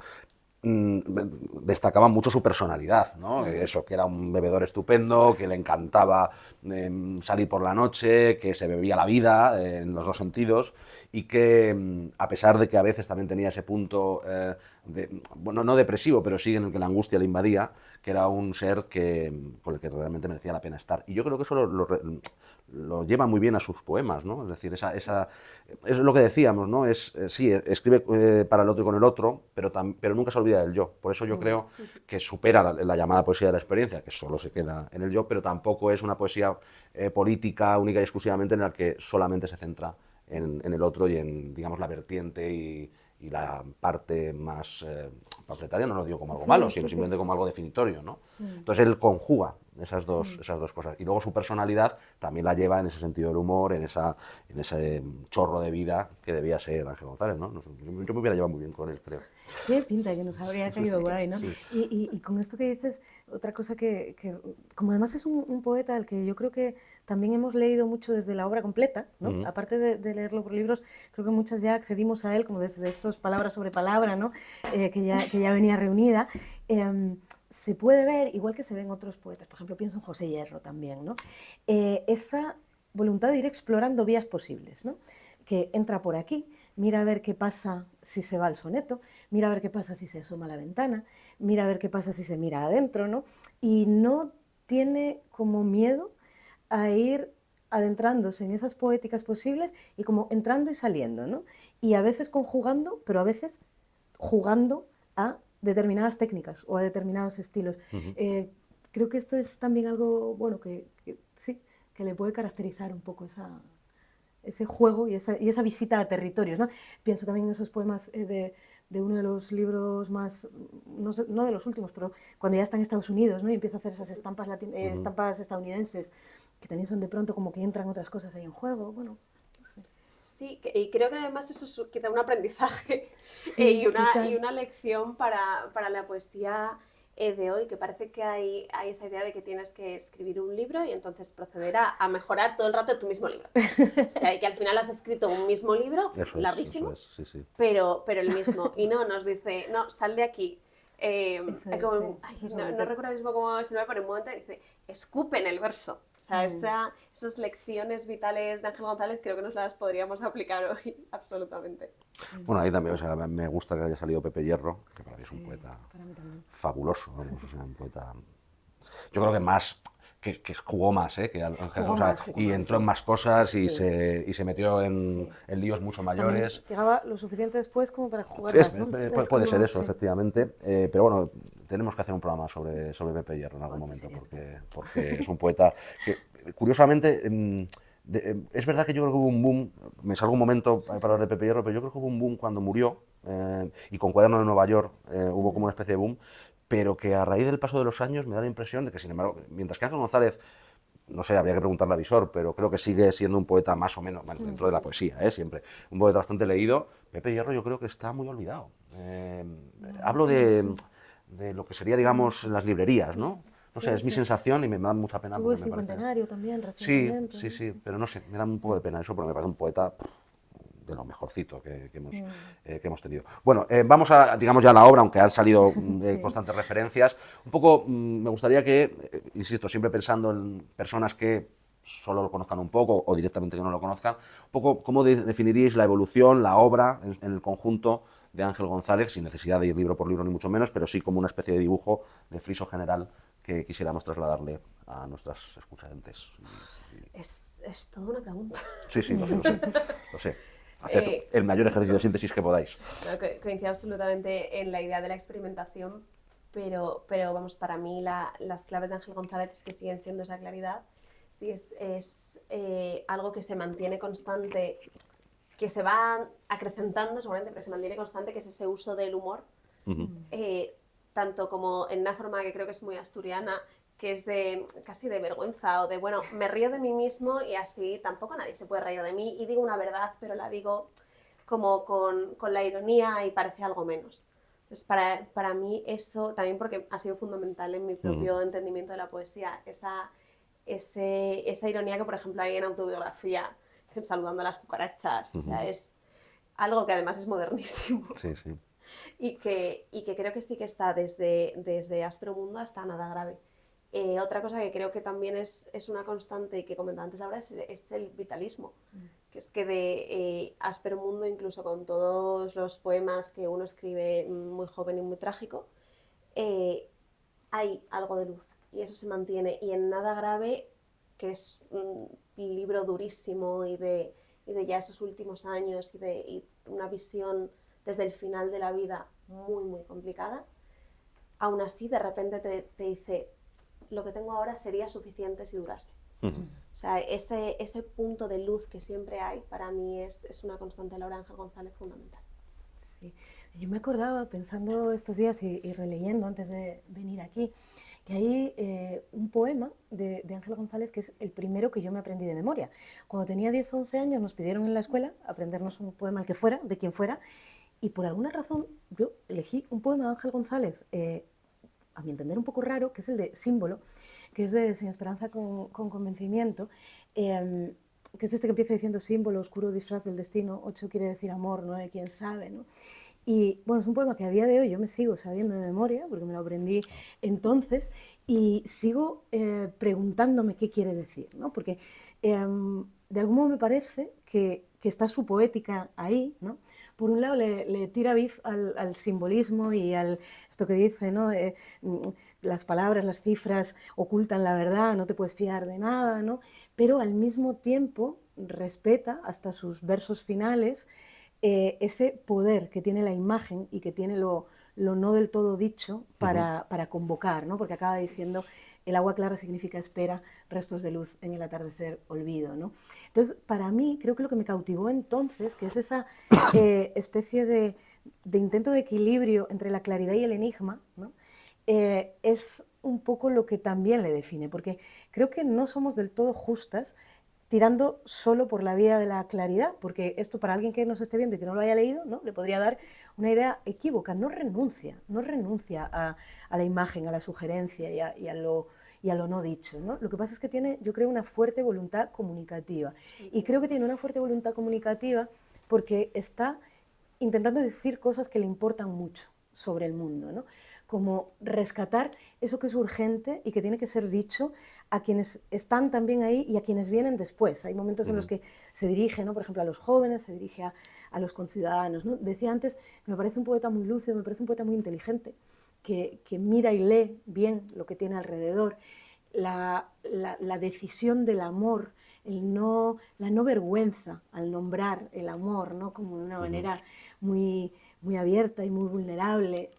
destacaba mucho su personalidad, ¿no? Sí. Eso, que era un bebedor estupendo, que le encantaba salir por la noche, que se bebía la vida en los dos sentidos y que a pesar de que a veces también tenía ese punto, bueno, no depresivo, pero sí en el que la angustia le invadía, que era un ser con el que realmente merecía la pena estar. Y yo creo que eso lo lleva muy bien a sus poemas, ¿no? Es decir, es lo que decíamos, ¿no? Sí, escribe para el otro y con el otro, pero nunca se olvida del yo. Por eso yo creo que supera la llamada poesía de la experiencia, que solo se queda en el yo, pero tampoco es una poesía política única y exclusivamente en la que solamente se centra en el otro y en, digamos, la vertiente y la parte más panfletaria, no lo digo como algo malo, sino simplemente como algo definitorio, ¿no? Entonces él conjuga esas dos cosas. Y luego su personalidad también la lleva en ese sentido del humor, en ese chorro de vida que debía ser Ángel González, ¿no? Yo me hubiera llevado muy bien con él, creo. Tiene pinta de que nos habría caído guay, ¿no? Sí. Y con esto que dices, otra cosa que como además es un poeta al que yo creo que también hemos leído mucho desde la obra completa, ¿no? Aparte de leerlo por libros, creo que muchas ya accedimos a él como desde estos palabra sobre palabra, ¿no? Que ya venía reunida. Se puede ver, igual que se ven otros poetas, por ejemplo, pienso en José Hierro también, ¿no? Esa voluntad de ir explorando vías posibles, ¿no? Que entra por aquí, mira a ver qué pasa si se va al soneto, mira a ver qué pasa si se asoma a la ventana, mira a ver qué pasa si se mira adentro, ¿no? Y no tiene como miedo a ir adentrándose en esas poéticas posibles y como entrando y saliendo, ¿no? Y a veces conjugando, pero a veces jugando a determinadas técnicas o a determinados estilos. Creo que esto es también algo, bueno, que sí, que le puede caracterizar un poco ese juego y esa visita a territorios, ¿no? Pienso también en esos poemas de uno de los libros más, no de los últimos, pero cuando ya está en Estados Unidos, ¿no? Y empieza a hacer esas estampas estadounidenses, que también son de pronto como que entran otras cosas ahí en juego, bueno. Sí, y creo que además eso es quizá un aprendizaje Sí, y una lección para la poesía de hoy, que parece que hay esa idea de que tienes que escribir un libro y entonces proceder a mejorar todo el rato tu mismo libro. O sea, y que al final has escrito un mismo libro, larguísimo, Eso es, sí. pero el mismo. Y no, nos dice, no, sal de aquí. No recuerdo ahora mismo cómo se llama, pero en un momento dice, escupe en el verso. O sea, esas lecciones vitales de Ángel González creo que nos las podríamos aplicar hoy absolutamente. Bueno, ahí también, o sea, me gusta que haya salido Pepe Hierro, que para mí es un poeta fabuloso, vamos, o sea, un poeta... Yo creo que más, que jugó más, que Ángel, o sea, y entró en más cosas y se metió en líos mucho mayores. También llegaba lo suficiente después como para jugar más, ¿no? Puede ser eso, efectivamente, pero bueno, tenemos que hacer un programa sobre Pepe Hierro en algún momento, porque es un poeta que, curiosamente, es verdad que yo creo que hubo un boom, me salgo un momento para hablar de Pepe Hierro, pero yo creo que hubo un boom cuando murió, y con Cuaderno de Nueva York hubo como una especie de boom, pero que a raíz del paso de los años me da la impresión de que, sin embargo, mientras que Ángel González, no sé, habría que preguntarle a Visor, pero creo que sigue siendo un poeta más o menos, bueno, dentro de la poesía, siempre, un poeta bastante leído. Pepe Hierro yo creo que está muy olvidado. Hablo de lo que sería, digamos, las librerías, ¿no? No sé, es mi sensación y me da mucha pena. Tuvo el cincuentenario también recientemente. Sí, pero no sé, me da un poco de pena eso porque me parece un poeta de lo mejorcito que hemos tenido. Bueno, vamos a, digamos, ya a la obra, aunque han salido constantes referencias. Un poco me gustaría que, insisto, siempre pensando en personas que solo lo conozcan un poco o directamente que no lo conozcan, un poco cómo definiríais la evolución, la obra en el conjunto de Ángel González, sin necesidad de ir libro por libro ni mucho menos, pero sí como una especie de dibujo de friso general que quisiéramos trasladarle a nuestras escuchantes. Es toda una pregunta. Sí, lo sé. Haced el mayor ejercicio de síntesis que podáis. Coincido absolutamente en la idea de la experimentación, vamos, para mí las claves de Ángel González es que siguen siendo esa claridad, sí es algo que se mantiene constante, que se va acrecentando seguramente, pero se mantiene constante, que es ese uso del humor, tanto como en una forma que creo que es muy asturiana, que es de casi de vergüenza o de, bueno, me río de mí mismo y así tampoco nadie se puede reír de mí y digo una verdad, pero la digo como con la ironía y parece algo menos. Entonces, para mí eso, también porque ha sido fundamental en mi propio entendimiento de la poesía, esa ironía que, por ejemplo, hay en Autobiografía, saludando a las cucarachas, o sea, es algo que además es modernísimo. Sí, sí. Y que creo que sí que está desde Áspero Mundo hasta Nada Grave. Otra cosa que creo que también es una constante y que comentaba antes ahora es el vitalismo, que es que de Áspero Mundo, incluso con todos los poemas que uno escribe muy joven y muy trágico, hay algo de luz y eso se mantiene. Y en Nada Grave, que es un libro durísimo y de ya esos últimos años y una visión desde el final de la vida muy, muy complicada, aún así de repente te dice, lo que tengo ahora sería suficiente si durase. O sea, ese punto de luz que siempre hay, para mí es una constante de la obra de Ángel González fundamental. Sí. Yo me acordaba, pensando estos días y releyendo antes de venir aquí, que hay un poema de Ángel González que es el primero que yo me aprendí de memoria. Cuando tenía 10 o 11 años nos pidieron en la escuela aprendernos un poema, el que fuera, de quien fuera, y por alguna razón yo elegí un poema de Ángel González, a mi entender un poco raro, que es el de Símbolo, que es de Sin Esperanza con Convencimiento, que es este que empieza diciendo símbolo, oscuro disfraz del destino, 8 quiere decir amor, 9 quién sabe, ¿no? Y bueno, es un poema que a día de hoy yo me sigo sabiendo de memoria, porque me lo aprendí entonces, y sigo preguntándome qué quiere decir, ¿no? Porque de algún modo me parece que está su poética ahí, ¿no? Por un lado le tira bif al simbolismo y al esto que dice, ¿no? Las palabras, las cifras ocultan la verdad, no te puedes fiar de nada, ¿no? Pero al mismo tiempo respeta hasta sus versos finales ese poder que tiene la imagen y que tiene lo no del todo dicho para convocar, ¿no? Porque acaba diciendo el agua clara significa espera, restos de luz en el atardecer, olvido, ¿no? Entonces, para mí, creo que lo que me cautivó entonces, que es esa especie de intento de equilibrio entre la claridad y el enigma, ¿no? Es un poco lo que también le define, porque creo que no somos del todo justas tirando solo por la vía de la claridad, porque esto para alguien que nos esté viendo y que no lo haya leído, ¿no? Le podría dar una idea equívoca, no renuncia a la imagen, a la sugerencia y a lo no dicho, ¿no? Lo que pasa es que tiene, yo creo, una fuerte voluntad comunicativa, y creo que tiene una fuerte voluntad comunicativa porque está intentando decir cosas que le importan mucho sobre el mundo, ¿no? Como rescatar eso que es urgente y que tiene que ser dicho a quienes están también ahí y a quienes vienen después. Hay momentos en los que se dirige, ¿no? Por ejemplo, a los jóvenes, se dirige a los conciudadanos, ¿no? Decía antes que me parece un poeta muy lúcido, me parece un poeta muy inteligente, que mira y lee bien lo que tiene alrededor. La decisión del amor, la no vergüenza al nombrar el amor, ¿no? Como de una manera muy, muy abierta y muy vulnerable.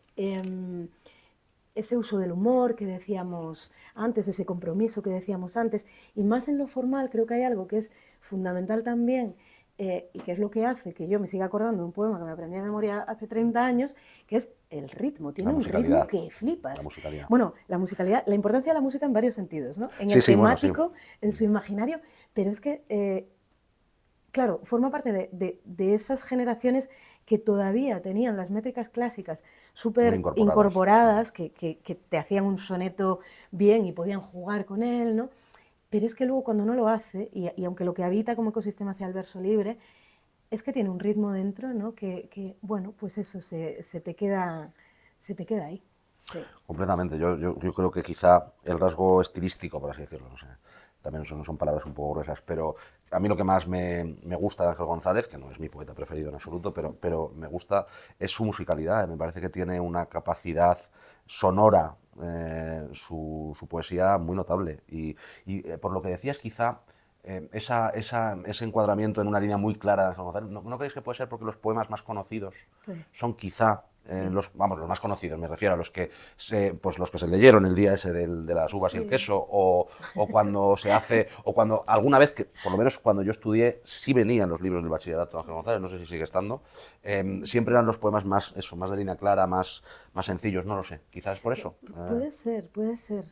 Ese uso del humor que decíamos antes, ese compromiso que decíamos antes, y más en lo formal creo que hay algo que es fundamental también, y que es lo que hace que yo me siga acordando de un poema que me aprendí de memoria hace 30 años, que es el ritmo. Tiene un ritmo que flipas. La musicalidad. Bueno, la musicalidad, la importancia de la música en varios sentidos, ¿no? En el temático, bueno, sí. en su imaginario, pero es que claro, forma parte de esas generaciones que todavía tenían las métricas clásicas súper incorporadas, que te hacían un soneto bien y podían jugar con él, ¿no? Pero es que luego cuando no lo hace, y aunque lo que habita como ecosistema sea el verso libre, es que tiene un ritmo dentro, ¿no? Que bueno, pues eso se te queda ahí. Sí. Completamente. Yo creo que quizá el rasgo estilístico, por así decirlo, no sé, también son palabras un poco gruesas, pero a mí lo que más me gusta de Ángel González, que no es mi poeta preferido en absoluto, pero me gusta, es su musicalidad. Me parece que tiene una capacidad sonora, su poesía muy notable. Y por lo que decías, quizá ese encuadramiento en una línea muy clara de Ángel González, ¿no creéis que puede ser porque los poemas más conocidos son quizá los más conocidos, me refiero a los que los que se leyeron el día ese de las uvas y el queso, o cuando se hace, o cuando alguna vez, que por lo menos cuando yo estudié, sí venían los libros del bachillerato de Ángel González, no sé si sigue estando, siempre eran los poemas más de línea clara, más sencillos, no lo sé, quizás es por eso. Puede ser,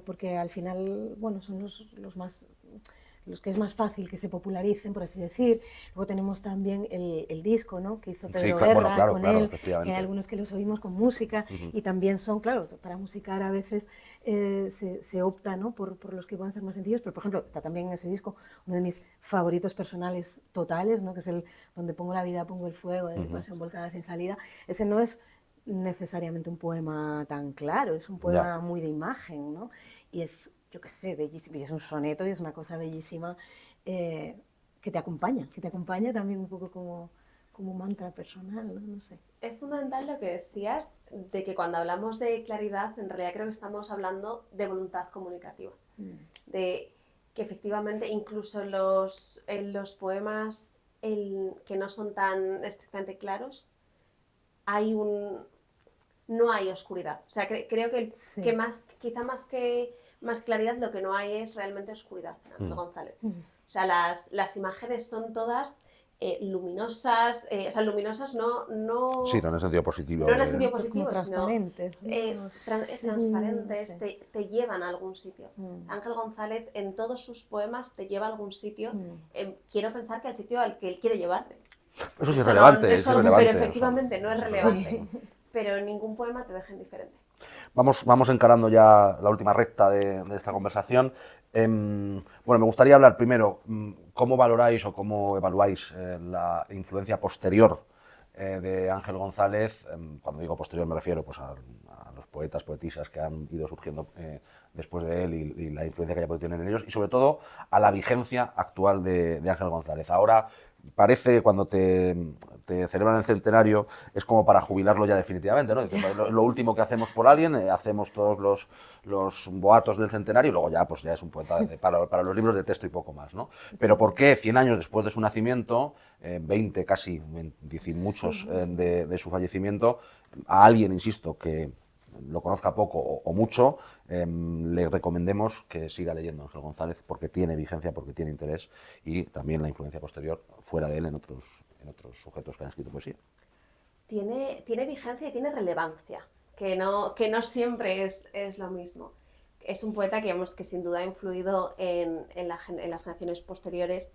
porque al final, bueno, son los que es más fácil que se popularicen, por así decir. Luego tenemos también el disco, ¿no?, que hizo Pedro Guerra con él, que hay algunos que los oímos con música, y también son, claro, para musicar a veces se opta, ¿no?, por los que van a ser más sencillos, pero por ejemplo está también en ese disco uno de mis favoritos personales totales, ¿no?, que es el Donde pongo la vida, pongo el fuego, de mi pasión volcada sin salida. Ese no es necesariamente un poema tan claro, es un poema muy de imagen, ¿no?, y es, yo qué sé, bellísimo, y es un soneto y es una cosa bellísima, que te acompaña también un poco como mantra personal, ¿no? No sé. Es fundamental lo que decías de que cuando hablamos de claridad, en realidad creo que estamos hablando de voluntad comunicativa, de que efectivamente incluso en los poemas que no son tan estrictamente claros, no hay oscuridad. O sea, creo que quizá más que claridad, lo que no hay es realmente oscuridad en Ángel González. O sea, las imágenes son todas luminosas, o sea, luminosas no... Sí, no en el sentido positivo. No en el sentido positivo, como sino transparentes, ¿no? transparentes, Sí. te llevan a algún sitio. Ángel González en todos sus poemas te lleva a algún sitio. Quiero pensar que al sitio al que él quiere llevarte. Eso sí es relevante, es relevante. Pero efectivamente no es relevante. Pero en ningún poema te deja indiferente. Vamos encarando ya la última recta de esta conversación. Bueno, me gustaría hablar primero cómo valoráis o cómo evaluáis la influencia posterior de Ángel González. Cuando digo posterior me refiero pues, a los poetas, poetisas que han ido surgiendo después de él y la influencia que haya podido tener en ellos, y sobre todo a la vigencia actual de Ángel González. Ahora parece que cuando te celebran el centenario es como para jubilarlo ya definitivamente, ¿no? Lo último que hacemos por alguien, hacemos todos los boatos del centenario y luego ya, pues ya es un poeta para los libros de texto y poco más, ¿no? Pero ¿por qué 100 años después de su nacimiento, 20 casi, decir muchos de su fallecimiento, a alguien, insisto, que lo conozca poco o mucho, le recomendemos que siga leyendo Ángel González porque tiene vigencia, porque tiene interés, y también la influencia posterior fuera de él en otros sujetos que han escrito poesía? Tiene vigencia y tiene relevancia, que no siempre es lo mismo. Es un poeta que sin duda ha influido en las generaciones posteriores,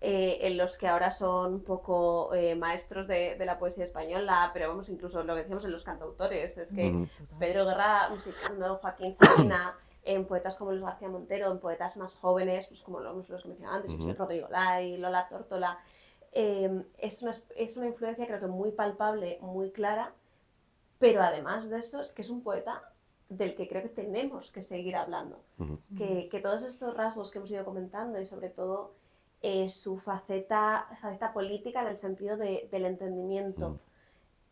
en los que ahora son un poco maestros de la poesía española, pero vamos, incluso lo que decíamos en los cantautores, es que Pedro Guerra musicando, Joaquín Sabina, en poetas como Luis García Montero, en poetas más jóvenes, pues como los que mencionaba antes, Rodrigo Lai, Lola Tórtola, es una influencia creo que muy palpable, muy clara, pero además de eso es que es un poeta del que creo que tenemos que seguir hablando, que todos estos rasgos que hemos ido comentando y sobre todo su faceta política en el sentido del entendimiento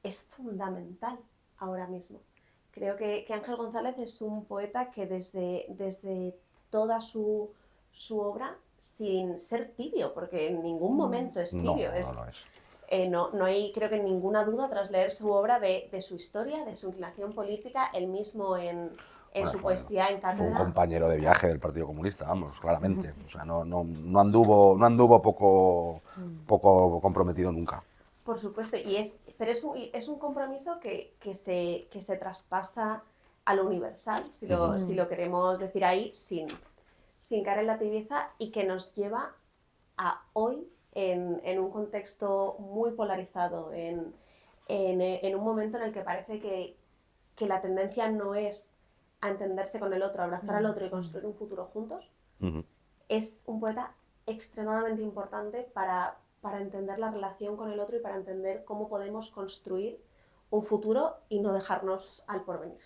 es fundamental ahora mismo. Creo que Ángel González es un poeta que desde toda su obra, sin ser tibio, porque en ningún momento es tibio, no hay creo que ninguna duda tras leer su obra de su historia, de su inclinación política, él mismo en su poesía en cátedra. Fue un compañero de viaje del Partido Comunista, vamos, claramente. O sea, no anduvo poco comprometido nunca. Por supuesto, pero es un compromiso que se traspasa a lo universal, si lo queremos decir ahí, sin caer en la tibieza, y que nos lleva a hoy en un contexto muy polarizado, en un momento en el que parece que la tendencia no es a entenderse con el otro, a abrazar al otro y construir un futuro juntos. Es un poeta extremadamente importante para entender la relación con el otro y para entender cómo podemos construir un futuro y no dejarnos al porvenir.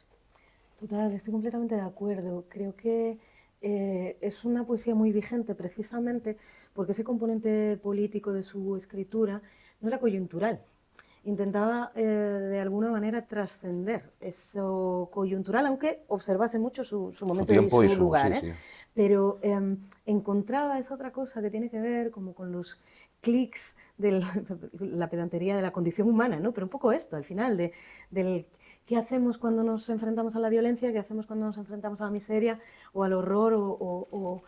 Total, estoy completamente de acuerdo. Creo que es una poesía muy vigente precisamente porque ese componente político de su escritura no era coyuntural. Intentaba de alguna manera trascender eso coyuntural, aunque observase mucho su momento y su lugar. Sí. Pero encontraba esa otra cosa que tiene que ver como con los clics de la pedantería de la condición humana, ¿no? Pero un poco esto, al final, del qué hacemos cuando nos enfrentamos a la violencia, qué hacemos cuando nos enfrentamos a la miseria o al horror o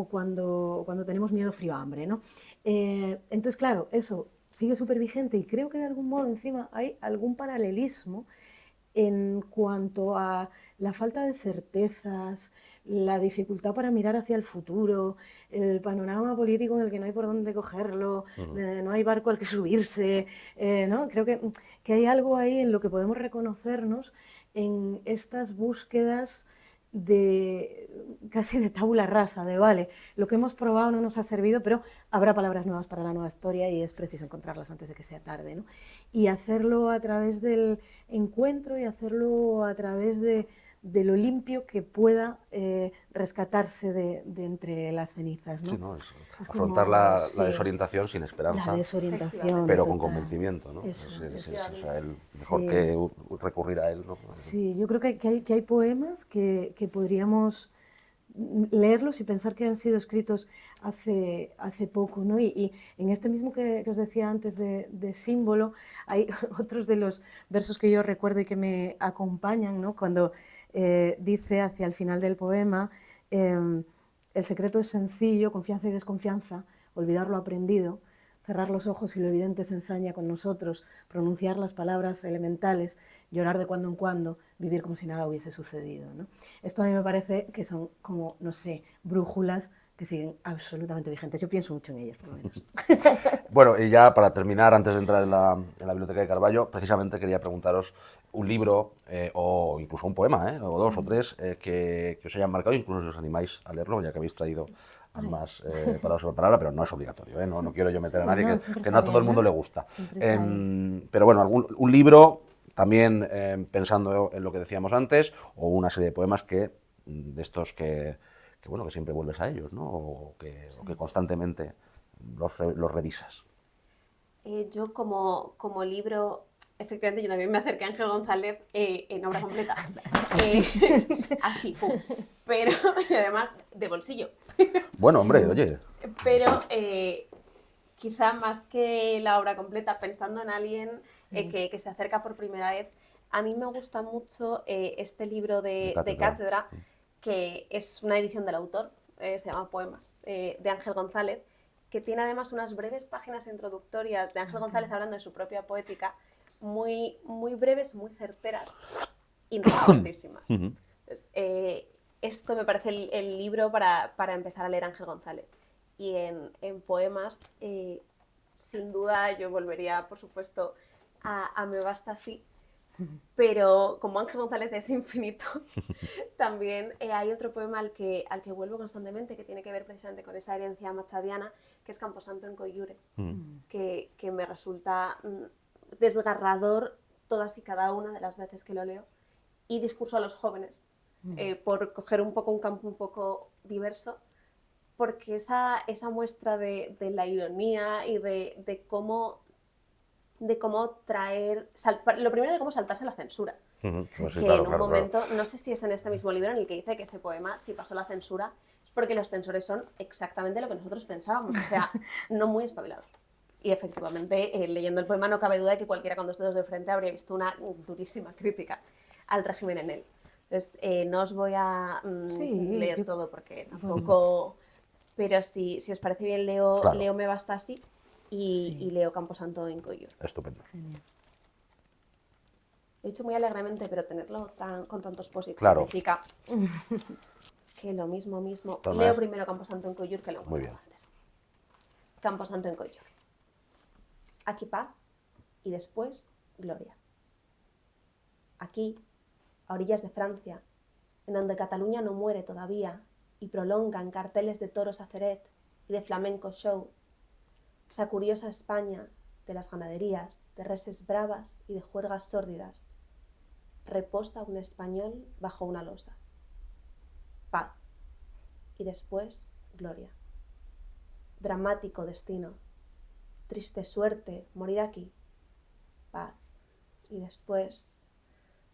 cuando tenemos miedo, frío, hambre, ¿no? Entonces, claro, eso sigue súper vigente y creo que de algún modo encima hay algún paralelismo en cuanto a la falta de certezas, la dificultad para mirar hacia el futuro, el panorama político en el que no hay por dónde cogerlo, no hay barco al que subirse, ¿no? Creo que hay algo ahí en lo que podemos reconocernos en estas búsquedas casi de tabula rasa, de vale, lo que hemos probado no nos ha servido, pero habrá palabras nuevas para la nueva historia y es preciso encontrarlas antes de que sea tarde, ¿no? Y hacerlo a través del encuentro y hacerlo a través de lo limpio que pueda rescatarse de entre las cenizas, ¿no? Sí, ¿no? Es como, afrontar la sí, desorientación sin esperanza, la desorientación pero con total. convencimiento, ¿no? Eso, O sea, mejor sí. que recurrir a él, ¿no? Sí, yo creo que hay poemas que podríamos leerlos y pensar que han sido escritos hace poco, ¿no? Y en este mismo que os decía antes de símbolo, hay otros de los versos que yo recuerdo y que me acompañan, ¿no? Cuando dice hacia el final del poema, el secreto es sencillo, confianza y desconfianza, olvidar lo aprendido, cerrar los ojos y lo evidente se ensaña con nosotros, pronunciar las palabras elementales, llorar de cuando en cuando, vivir como si nada hubiese sucedido, ¿no? Esto a mí me parece que son como, no sé, brújulas que siguen absolutamente vigentes. Yo pienso mucho en ellas, por lo menos. Bueno, y ya para terminar, antes de entrar en la biblioteca de Carballo, precisamente quería preguntaros un libro o incluso un poema, o dos o tres, que os hayan marcado, incluso si os animáis a leerlo, ya que habéis traído ambas palabras sobre palabra, pero no es obligatorio, no quiero yo meter a nadie, que no a todo el mundo le gusta. Pero bueno, un libro, también pensando en lo que decíamos antes, o una serie de poemas de estos que bueno, que siempre vuelves a ellos, ¿no? O que constantemente los revisas. Yo como libro, efectivamente, yo también me acerqué a Ángel González en obra completa. Así, pum. Pero, y además, de bolsillo. Bueno, hombre, oye. Pero quizá más que la obra completa, pensando en alguien que se acerca por primera vez, a mí me gusta mucho este libro de Cátedra, que es una edición del autor, se llama Poemas, de Ángel González, que tiene además unas breves páginas introductorias de Ángel González hablando de su propia poética, muy, muy breves, muy certeras, interesantísimas. Entonces, esto me parece el libro para empezar a leer Ángel González. Y en poemas, sin duda, yo volvería, por supuesto, a Me basta así, pero como Ángel González es infinito, también hay otro poema al que vuelvo constantemente, que tiene que ver precisamente con esa herencia machadiana, que es Camposanto en Coyure, que me resulta desgarrador todas y cada una de las veces que lo leo, y discurso a los jóvenes, por coger un poco un campo un poco diverso, porque esa muestra de la ironía y de cómo traer... lo primero, de cómo saltarse la censura. Sí, que claro, en un momento, no sé si es en este mismo libro en el que dice que ese poema, si pasó la censura, es porque los censores son exactamente lo que nosotros pensábamos, o sea, no muy espabilados. Y efectivamente, leyendo el poema no cabe duda de que cualquiera con dos dedos de frente habría visto una durísima crítica al régimen en él. Entonces, no os voy a leer todo porque tampoco... Pero si os parece bien, leo Me basta así y leo Camposanto en Coyur. Estupendo. Genial. Lo he dicho muy alegremente, pero tenerlo con tantos posits significa que lo mismo. Entonces, Leo primero Camposanto en Coyur, que lo muy bien. antes. Camposanto en Coyur. Aquí paz y después gloria. Aquí, a orillas de Francia, en donde Cataluña no muere todavía y prolongan carteles de toros a Ceret y de flamenco show, esa curiosa España de las ganaderías, de reses bravas y de juergas sórdidas, reposa un español bajo una losa. Paz y después gloria. Dramático destino, triste suerte morir aquí. Paz y después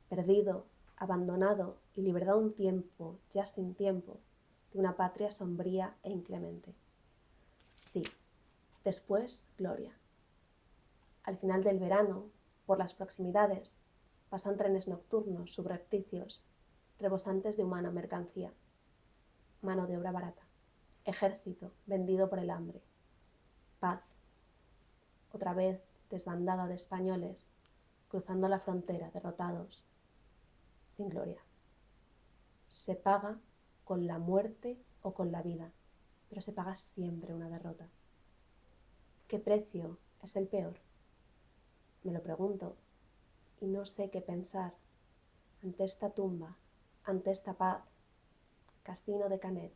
perdido, abandonado y liberado un tiempo, ya sin tiempo, de una patria sombría e inclemente. Sí, después gloria. Al final del verano, por las proximidades, pasan trenes nocturnos subrepticios, rebosantes de humana mercancía. Mano de obra barata, ejército vendido por el hambre, paz. Otra vez desbandada de españoles, cruzando la frontera derrotados, sin gloria. Se paga con la muerte o con la vida, pero se paga siempre una derrota. ¿Qué precio es el peor? Me lo pregunto y no sé qué pensar ante esta tumba, ante esta paz. Casino de Canet,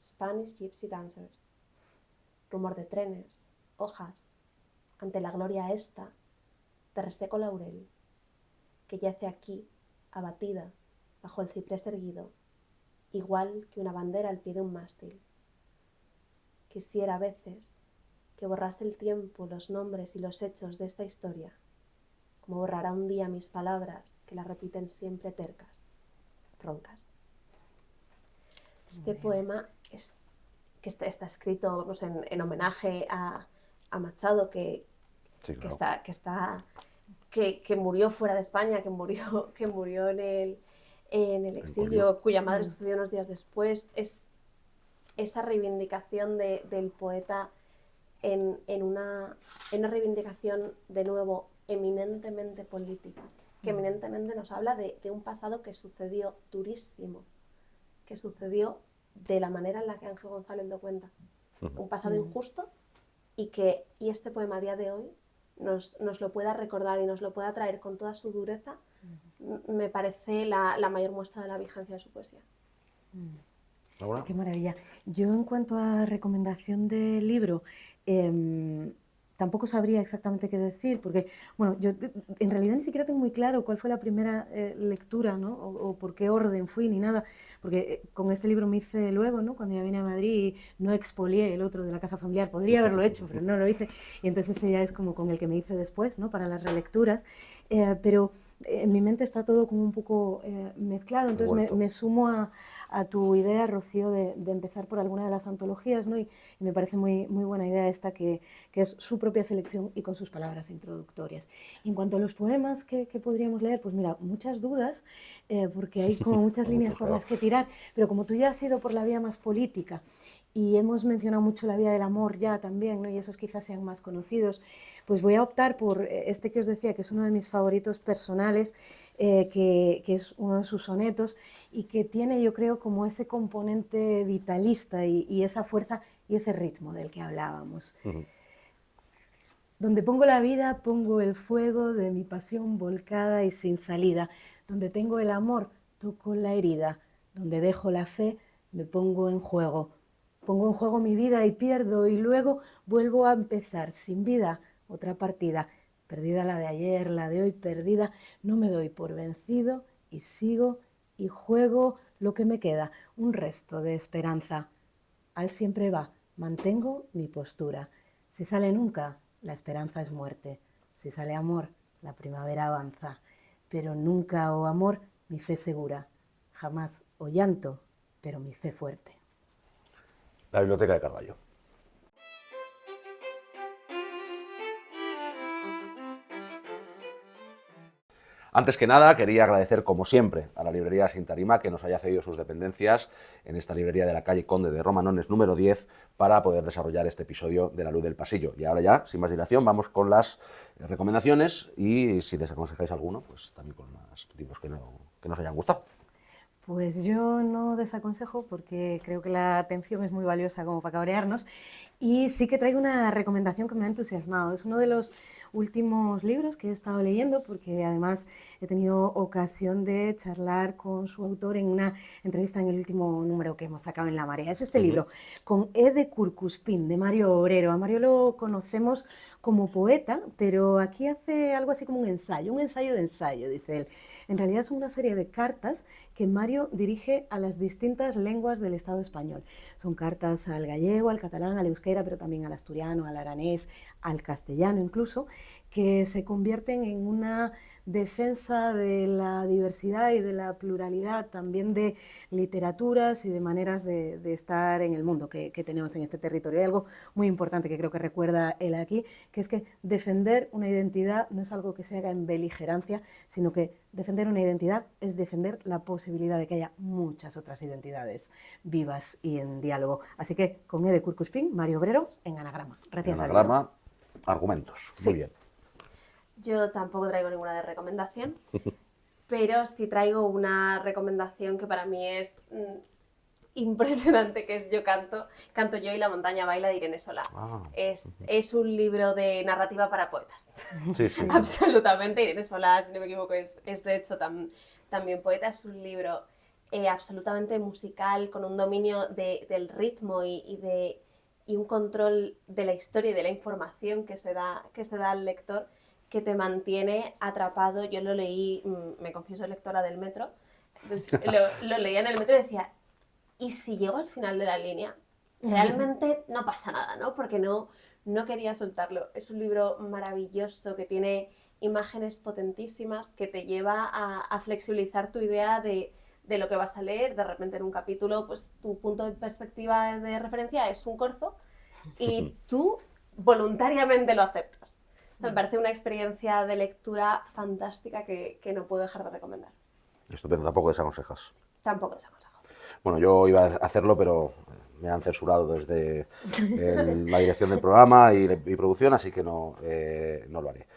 Spanish Gypsy Dancers. Rumor de trenes, hojas, ante la gloria esta de reseco laurel, que yace aquí, abatida, bajo el ciprés erguido, igual que una bandera al pie de un mástil. Quisiera a veces que borrase el tiempo los nombres y los hechos de esta historia, como borrará un día mis palabras que la repiten siempre tercas, roncas. Este poema está escrito, vamos, en homenaje a Machado, que murió fuera de España, que murió en el exilio, cuya madre sucedió unos días después. Es esa reivindicación del poeta en una reivindicación, de nuevo, eminentemente política, que eminentemente nos habla de un pasado que sucedió durísimo, que sucedió de la manera en la que Ángel González lo cuenta. Un pasado injusto y este poema a día de hoy nos lo pueda recordar y nos lo pueda traer con toda su dureza, me parece la mayor muestra de la vigencia de su poesía. ¿Laura? Qué maravilla. Yo, en cuanto a recomendación de libro, tampoco sabría exactamente qué decir, porque, bueno, yo en realidad ni siquiera tengo muy claro cuál fue la primera lectura, ¿no? O por qué orden fui, ni nada, porque con este libro me hice luego, ¿no? Cuando ya vine a Madrid, no expolié el otro de la casa familiar, podría haberlo hecho, pero no lo hice, y entonces este ya es como con el que me hice después, ¿no? Para las relecturas, pero en mi mente está todo como un poco mezclado, entonces me sumo a tu idea, Rocío, de empezar por alguna de las antologías, ¿no? Y me parece muy buena idea esta, que es su propia selección y con sus palabras introductorias. Y en cuanto a los poemas que podríamos leer, pues mira, muchas dudas, porque hay como muchas líneas por las que tirar, pero como tú ya has ido por la vía más política, y hemos mencionado mucho la vía del amor ya también, ¿no? Y esos quizás sean más conocidos, pues voy a optar por este que os decía, que es uno de mis favoritos personales, que es uno de sus sonetos, y que tiene, yo creo, como ese componente vitalista y esa fuerza y ese ritmo del que hablábamos. Donde pongo la vida, pongo el fuego de mi pasión volcada y sin salida. Donde tengo el amor, toco la herida. Donde dejo la fe, me pongo en juego. Pongo en juego mi vida y pierdo, y luego vuelvo a empezar, sin vida, otra partida. Perdida la de ayer, la de hoy perdida, no me doy por vencido y sigo y juego lo que me queda, un resto de esperanza. Al siempre va, mantengo mi postura. Si sale nunca, la esperanza es muerte. Si sale amor, la primavera avanza. Pero nunca, oh amor, mi fe segura. Jamás, oh llanto, pero mi fe fuerte. La Biblioteca de Carballo. Antes que nada, quería agradecer, como siempre, a la librería Sin Tarima que nos haya cedido sus dependencias en esta librería de la calle Conde de Romanones número 10 para poder desarrollar este episodio de La Luz del Pasillo. Y ahora ya, sin más dilación, vamos con las recomendaciones y si desaconsejáis alguno, pues también con más libros que nos hayan gustado. Pues yo no desaconsejo, porque creo que la atención es muy valiosa como para cabrearnos, y sí que traigo una recomendación que me ha entusiasmado. Es uno de los últimos libros que he estado leyendo, porque además he tenido ocasión de charlar con su autor en una entrevista en el último número que hemos sacado en La Marea. Es este libro, Con E de Curcuspín, de Mario Obrero. A Mario lo conocemos como poeta, pero aquí hace algo así como un ensayo de ensayo, dice él. En realidad son una serie de cartas que Mario dirige a las distintas lenguas del Estado español. Son cartas al gallego, al catalán, al euskera, pero también al asturiano, al aranés, al castellano incluso, que se convierten en una defensa de la diversidad y de la pluralidad, también de literaturas y de maneras de estar en el mundo que tenemos en este territorio. Hay algo muy importante que creo que recuerda él aquí, que es que defender una identidad no es algo que se haga en beligerancia, sino que defender una identidad es defender la posibilidad de que haya muchas otras identidades vivas y en diálogo. Así que con E de Curcuspín, Mario Obrero, en Anagrama. Recién salido. Anagrama, argumentos. Sí. Muy bien. Yo tampoco traigo ninguna de recomendación, pero sí traigo una recomendación que para mí es impresionante, que es Yo canto yo y la montaña baila, de Irene Solá. Es un libro de narrativa para poetas. Sí, sí. Absolutamente. Irene Solá, si no me equivoco, es de hecho también poeta. Es un libro absolutamente musical, con un dominio del ritmo y un control de la historia y de la información que se da al lector, que te mantiene atrapado. Yo lo leí, me confieso lectora del metro, pues lo leía en el metro y decía, ¿y si llego al final de la línea? Realmente no pasa nada, ¿no? Porque no quería soltarlo. Es un libro maravilloso que tiene imágenes potentísimas, que te lleva a flexibilizar tu idea de lo que vas a leer. De repente en un capítulo, pues tu punto de perspectiva de referencia es un corzo y tú voluntariamente lo aceptas. O sea, me parece una experiencia de lectura fantástica que no puedo dejar de recomendar. Estupendo, tampoco desaconsejas. Tampoco desaconsejo. Bueno, yo iba a hacerlo, pero me han censurado desde la dirección del programa y producción, así que no lo haré.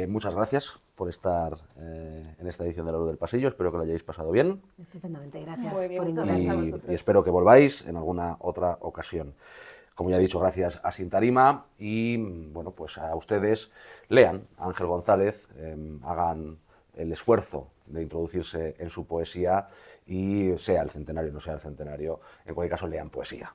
Muchas gracias por estar en esta edición de La Luz del Pasillo. Espero que lo hayáis pasado bien. Estupendamente, gracias Muy bien, por muchas invitarme. gracias a vosotros. Y espero que volváis en alguna otra ocasión. Como ya he dicho, gracias a Sintarima y bueno, pues a ustedes lean a Ángel González, hagan el esfuerzo de introducirse en su poesía y sea el centenario o no sea el centenario, en cualquier caso lean poesía.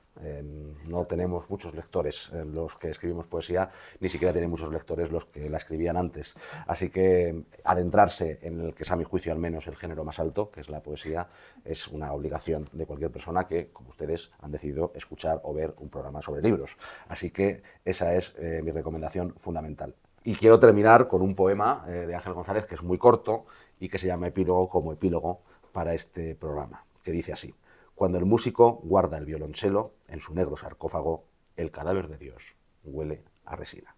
No tenemos muchos lectores los que escribimos poesía, ni siquiera tienen muchos lectores los que la escribían antes. Así que adentrarse en el que es a mi juicio al menos el género más alto, que es la poesía, es una obligación de cualquier persona que, como ustedes, han decidido escuchar o ver un programa sobre libros. Así que esa es mi recomendación fundamental. Y quiero terminar con un poema de Ángel González que es muy corto y que se llama Epílogo como epílogo para este programa, que dice así: cuando el músico guarda el violonchelo en su negro sarcófago, el cadáver de Dios huele a resina.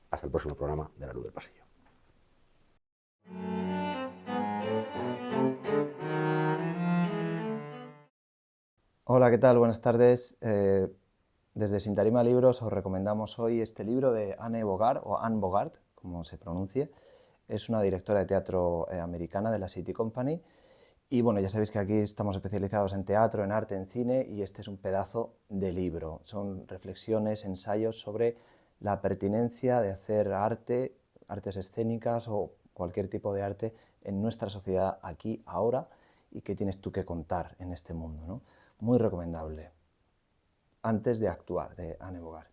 Hasta el próximo programa de La Luz del Pasillo. Hola, ¿qué tal? Buenas tardes. Desde Sintarima Libros os recomendamos hoy este libro de Anne Bogart, o Anne Bogart, como se pronuncie. Es una directora de teatro americana de la City Company. Y bueno, ya sabéis que aquí estamos especializados en teatro, en arte, en cine, y este es un pedazo de libro. Son reflexiones, ensayos sobre la pertinencia de hacer arte, artes escénicas o cualquier tipo de arte en nuestra sociedad aquí, ahora, y qué tienes tú que contar en este mundo, ¿no? Muy recomendable. Antes de actuar, de Anne Bogart.